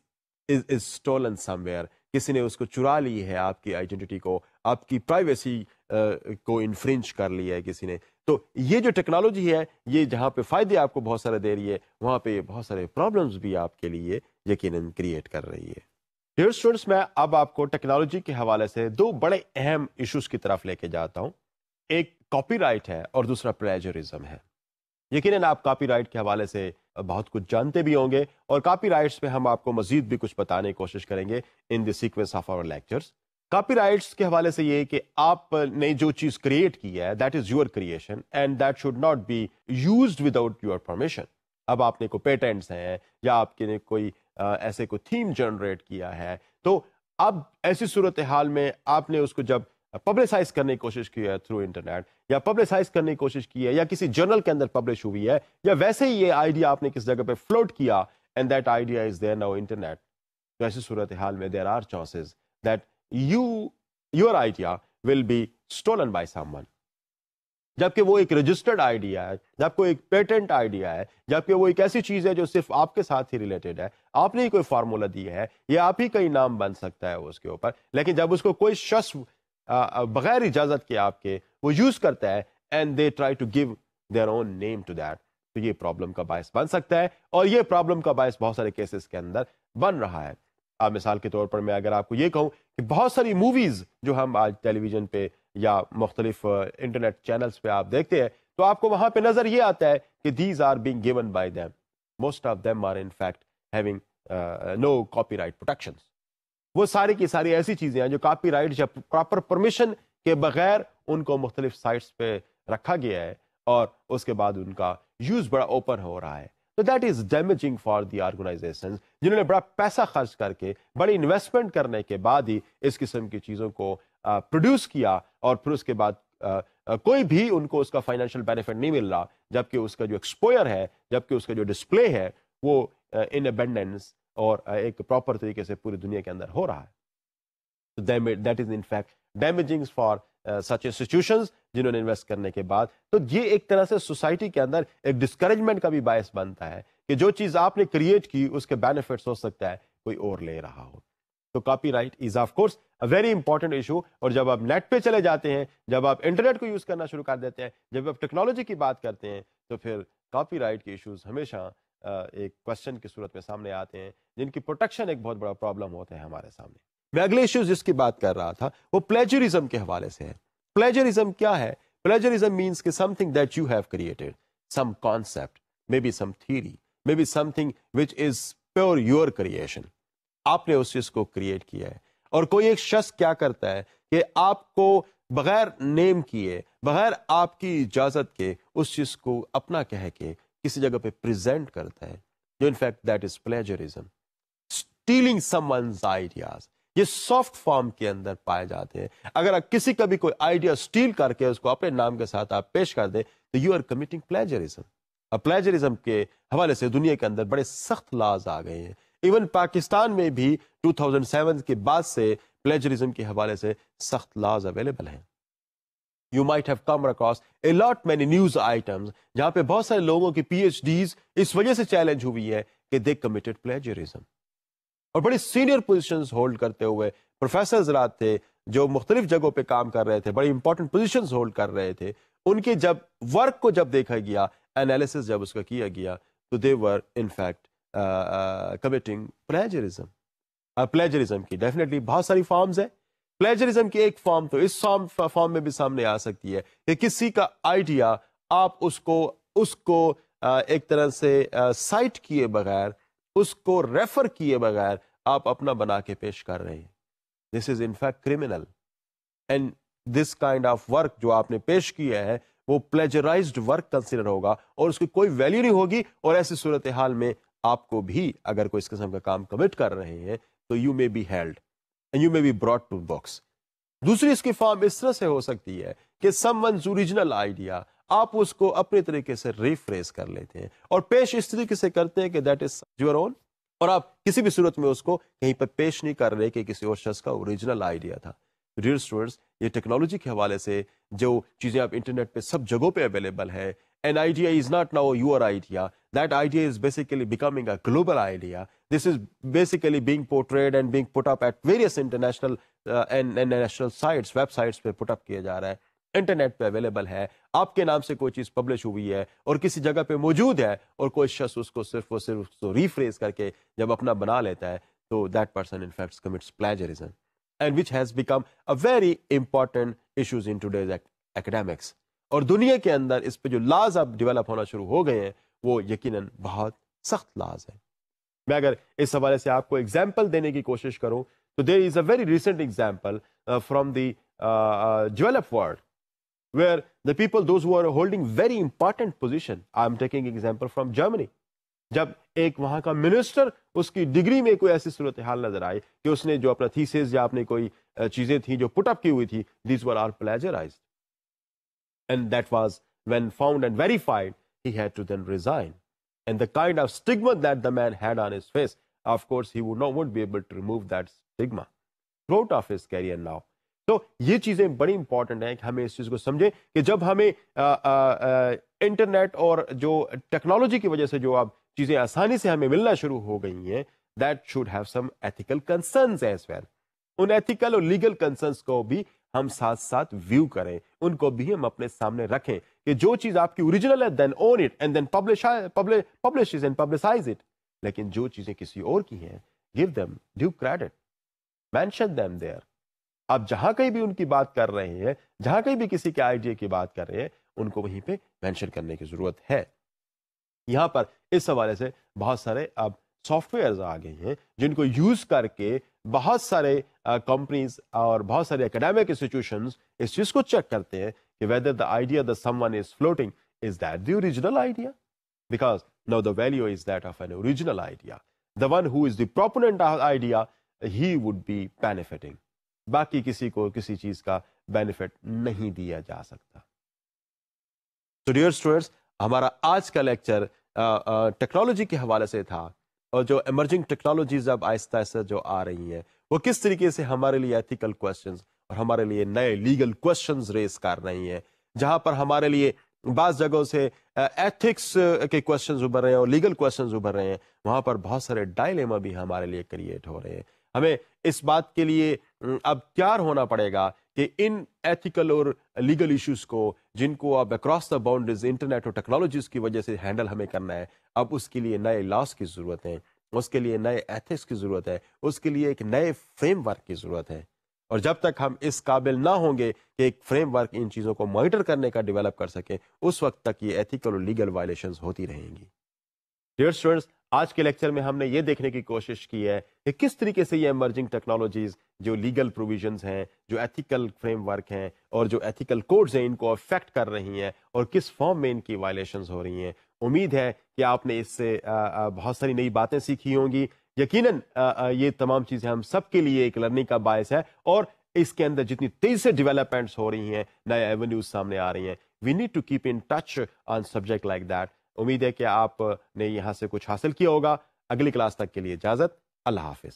stolen somewhere. کسی نے اس کو چرا لی ہے, آپ کی آئیڈینٹی کو, آپ کی پرائیویسی کو انفرنج کر لیا ہے کسی نے. تو یہ جو ٹیکنالوجی ہے, یہ جہاں پہ فائدے آپ کو بہت سارے دے رہی ہے, وہاں پہ بہت سارے پرابلمس بھی آپ کے لیے یقیناً کریٹ کر رہی ہے. ڈیئر اسٹوڈنٹس, میں اب آپ کو ٹیکنالوجی کے حوالے سے دو بڑے اہم ایشوز کی طرف لے کے جاتا ہوں. ایک کاپی رائٹ ہے اور دوسرا پلیجرزم ہے. یقیناً آپ کاپی رائٹ کے حوالے سے بہت کچھ جانتے بھی ہوں گے, اور کاپی رائٹس پہ ہم آپ کو مزید بھی کچھ بتانے کی کوشش کریں گے in the sequence of our lectures. Copyrights کے حوالے سے یہ کہ آپ نے جو چیز کریٹ کی ہے, that is your creation and that should not be used without your permission. اب آپ نے کوئی پیٹنٹس ہیں یا آپ نے کوئی ایسے کوئی تھیم جنریٹ کیا ہے, تو اب ایسی صورتحال میں آپ نے اس کو جب پبلسائز کرنے کی کوشش کی ہے تھرو انٹرنیٹ, یا پبلسائز کرنے کی کوشش کی ہے, یا کسی جرنل کے اندر پبلش ہوئی ہے, یا ویسے ہی یہ آئیڈیا آپ نے کس جگہ پہ فلوٹ کیا and that idea is there now internet, تو ایسی صورتحال میں there are chances that your idea will be stolen by someone. جبکہ وہ ایک رجسٹرڈ آئیڈیا ہے, جبکہ وہ ایک پیٹنٹ آئیڈیا ہے, جبکہ وہ ایک ایسی چیز ہے جو صرف آپ کے ساتھ ہی ریلیٹڈ ہے, آپ نے ہی کوئی فارمولا دی ہے, یا آپ ہی کا نام بن سکتا ہے اس کے اوپر, لیکن جب اس کو کوئی شخص بغیر اجازت کے آپ کے وہ یوز کرتا ہے and they try to give their own name to that, تو یہ پرابلم کا باعث بن سکتا ہے, اور یہ پرابلم کا باعث بہت سارے کیسز کے اندر بن رہا ہے. مثال کے طور پر میں اگر آپ کو یہ کہوں کہ بہت ساری موویز جو ہم آج ٹیلی ویژن پہ یا مختلف انٹرنیٹ چینلز پہ آپ دیکھتے ہیں, تو آپ کو وہاں پہ نظر یہ آتا ہے کہ these are being given by them, most of them are in fact having no copyright protections. وہ ساری کی ساری ایسی چیزیں ہیں جو کاپی رائٹ یا پراپر پرمیشن کے بغیر ان کو مختلف سائٹس پہ رکھا گیا ہے, اور اس کے بعد ان کا یوز بڑا اوپن ہو رہا ہے. تو that is damaging for the organizations, جنہوں نے بڑا پیسہ خرچ کر کے, بڑی انویسٹمنٹ کرنے کے بعد ہی اس قسم کی چیزوں کو پروڈیوس کیا, اور پھر اس کے بعد کوئی بھی ان کو اس کا فائنینشیل بینیفٹ نہیں مل رہا, جبکہ اس کا جو ایکسپوئر ہے, جبکہ اس کا جو ڈسپلے ہے, وہ ان ابنڈنس اور ایک پراپر طریقے سے پوری دنیا کے اندر ہو رہا ہے. That is in fact damaging for such institutions جنہوں نے انویسٹ کرنے کے بعد. تو یہ ایک طرح سے سوسائٹی کے اندر ایک ڈسکریجمنٹ کا بھی باعث بنتا ہے کہ جو چیز آپ نے کریٹ کی اس کے بینیفٹس ہو سکتا ہے کوئی اور لے رہا ہو. تو copy right is of course a very important issue, اور جب آپ نیٹ پہ چلے جاتے ہیں, جب آپ انٹرنیٹ کو یوز کرنا شروع کر دیتے ہیں, جب آپ ٹیکنالوجی کی بات کرتے ہیں, تو پھر کاپی رائٹ کے ایشوز ہمیشہ ایک کوشچن کی صورت میں سامنے آتے ہیں, جن کی پروٹیکشن ایک بہت بڑا پرابلم ہوتا ہے ہمارے سامنے. میں اگلے ایشو جس کی بات کر رہا تھا وہ پلیجرزم کے حوالے سے ہے. پلیجرزم کیا ہے؟ پلیجرزم مینس کہ something that you have created, some concept, maybe some theory, maybe something which is pure your creation. آپ نے اس چیز کو کریٹ کیا ہے, اور کوئی ایک شخص کیا کرتا ہے کہ آپ کو بغیر نیم کیے, بغیر آپ کی اجازت کے اس چیز کو اپنا کہہ کے کسی جگہ پہ پریزنٹ کرتا ہے, جو in fact that is plagiarism. Stealing someone's ideas, یہ سافٹ فارم کے اندر پائے جاتے ہیں. اگر آپ کسی کا بھی کوئی آئیڈیا اسٹیل کر کے اس کو اپنے نام کے ساتھ آپ پیش کر دیں, تو یو آر کمیٹنگ پلیجرزم. اور پلیجرزم کے حوالے سے دنیا کے اندر بڑے سخت لاز آ گئے ہیں. ایون پاکستان میں بھی 2007 کے بعد سے پلیجرزم کے حوالے سے سخت لاز اویلیبل ہیں. You might have come across a lot many news items جہاں پہ بہت سارے لوگوں کی پی ایچ ڈیز اس وجہ سے چیلنج ہوئی ہے کہ they committed plagiarism. اور بڑی سینئر پوزیشنز ہولڈ کرتے ہوئے پروفیسرز رات تھے جو مختلف جگہوں پہ کام کر رہے تھے, بڑی امپورٹنٹ پوزیشنز ہولڈ کر رہے تھے, ان کے جب ورک کو جب دیکھا گیا, انالیسس جب اس کا کیا گیا, تو they were in fact committing plagiarism. Plagiarism کی ڈیفینیٹلی بہت ساری فارمز ہیں. پلیجرزم کی ایک فارم تو اس فارم میں بھی سامنے آ سکتی ہے کہ کسی کا آئیڈیا آپ اس کو ایک طرح سے سائٹ کیے بغیر, اس کو ریفر کیے بغیر آپ اپنا بنا کے پیش کر رہے ہیں. This is in fact criminal, and this kind of work جو آپ نے پیش کیا ہے وہ پلیجرائزڈ ورک کنسیڈر ہوگا اور اس کی کوئی ویلیو نہیں ہوگی. اور ایسی صورتحال میں آپ کو بھی اگر کوئی اس قسم کا کام کمٹ کر رہے ہیں تو you may be held and you may be brought to box. دوسری اس کی فارم اس طرح سے ہو سکتی ہے کہ سم ونز اوریجنل آئیڈیا آپ اس کو اپنے طریقے سے ریفریز کر لیتے ہیں اور پیش اس طریقے سے کرتے ہیں کہ دیٹ از یور اون, اور آپ کسی بھی صورت میں اس کو کہیں پہ پیش نہیں کر رہے کہ کسی اور شخص کا اوریجنل آئیڈیا تھا. ڈیئر اسٹوڈنٹس, یہ ٹیکنالوجی کے حوالے سے جو چیزیں آپ انٹرنیٹ پہ سب جگہوں پہ اویلیبل ہے, an idea is not now your idea. That idea is basically becoming a global idea. This is basically being portrayed and being put up at various international and national sites, websites پہ put up کیا جا رہا ہے. Internet پہ available ہے, آپ کے نام سے کوئی چیز پبلش ہوئی ہے اور کسی جگہ پہ موجود ہے اور کوئی شخص اس کو صرف ریفریز کر کے جب اپنا بنا لیتا ہے تو that person in fact commits plagiarism, and which has become a very important issues in today's academics. اور دنیا کے اندر اس پہ جو لاز اب ڈیولپ ہونا شروع ہو گئے ہیں وہ یقیناً بہت سخت لاز ہیں. میں اگر اس حوالے سے آپ کو ایگزامپل دینے کی کوشش کروں تو there is a very recent example from the develop world where the people, those who are holding very important position, I am taking example from Germany. جب ایک وہاں کا منسٹر اس کی ڈگری میں کوئی ایسی صورتحال نظر آئی کہ اس نے جو اپنا تھیسس یا اپنے کوئی چیزیں تھیں جو پٹ اپ کی ہوئی تھی, these were all plagiarized. And that was when found and verified, he had to then resign. And the kind of stigma that the man had on his face, of course, he wouldn't be able to remove that stigma throughout of his career now. تو یہ چیزیں بڑی important ہیں کہ ہمیں اس چیز کو سمجھیں کہ جب ہمیں انٹرنیٹ اور جو ٹیکنالوجی کی وجہ سے جو اب چیزیں آسانی سے ہمیں ملنا شروع ہو گئی ہیں, that should have some ethical concerns as well. ان ایتھیکل اور لیگل کنسرنز کو بھی ہم ساتھ ساتھ ویو کریں, ان کو بھی ہم اپنے سامنے رکھیں کہ جو چیز آپ کی اوریجنل ہے then own it and then publish and publicise it. لیکن جو چیزیں کسی اور کی ہیں, give them due credit, mention them there. آپ جہاں کہیں بھی ان کی بات کر رہے ہیں, جہاں کہیں بھی کسی کے آئیڈیا کی بات کر رہے ہیں, ان کو وہیں پہ مینشن کرنے کی ضرورت ہے. یہاں پر اس حوالے سے بہت سارے اب سافٹ ویئرز آ گئے ہیں جن کو یوز کر کے بہت سارے کمپنیز اور بہت سارے اکیڈیمک انسٹیٹیوشنز اس چیز کو چیک کرتے ہیں کہ whether the idea that someone is floating is that the original idea, because now the value is that of an original idea. The one who is the proponent of idea, he would be benefiting. باقی کسی کو کسی چیز کا benefit نہیں دیا جا سکتا. تو ڈیئر اسٹوڈنٹس, ہمارا آج کا لیکچر ٹیکنالوجی کے حوالے سے تھا, اور جو ایمرجنگ ٹیکنالوجیز اب آہستہ آہستہ جو آ رہی ہیں وہ کس طریقے سے ہمارے لیے ایتھیکل کوشچنز اور ہمارے لیے نئے لیگل کوشچنز ریز کر رہی ہیں. جہاں پر ہمارے لیے بعض جگہوں سے ایتھکس کے کوشچنز ابھر رہے ہیں اور لیگل کوشچنز ابھر رہے ہیں, وہاں پر بہت سارے ڈائلیما بھی ہمارے لیے کریٹ ہو رہے ہیں. ہمیں اس بات کے لیے اب تیار ہونا پڑے گا کہ ان ایتھیکل اور لیگل ایشوز کو جن کو اب اکراس دا باؤنڈریز انٹرنیٹ اور ٹیکنالوجیز کی وجہ سے ہینڈل ہمیں کرنا ہے, اب اس کے لیے نئے لاس کی ضرورت ہے, اس کے لیے نئے ایتھکس کی ضرورت ہے, اس کے لیے ایک نئے فریم ورک کی ضرورت ہے. اور جب تک ہم اس قابل نہ ہوں گے کہ ایک فریم ورک ان چیزوں کو مانیٹر کرنے کا ڈیولپ کر سکیں, اس وقت تک یہ ایتھیکل اور لیگل وائلیشنز ہوتی رہیں گی. ڈیئر اسٹوڈنٹس, آج کے لیکچر میں ہم نے یہ دیکھنے کی کوشش کی ہے کہ کس طریقے سے یہ ایمرجنگ ٹیکنالوجیز جو لیگل پروویژنز ہیں, جو ایتھیکل فریم ورک ہیں اور جو ایتھیکل کوڈز ہیں, ان کو افیکٹ کر رہی ہیں اور کس فارم میں ان کی وائلیشنز ہو رہی ہیں. امید ہے کہ آپ نے اس سے بہت ساری نئی باتیں سیکھی ہوں گی. یقیناً یہ تمام چیزیں ہم سب کے لیے ایک لرننگ کا باعث ہے, اور اس کے اندر جتنی تیزی سے ڈیولپمنٹس ہو رہی ہیں, نئے ایونیوز سامنے آ رہی ہیں, we need to keep in touch on subject like that. امید ہے کہ آپ نے یہاں سے کچھ حاصل کیا ہوگا. اگلی کلاس تک کے لیے اجازت. اللہ حافظ.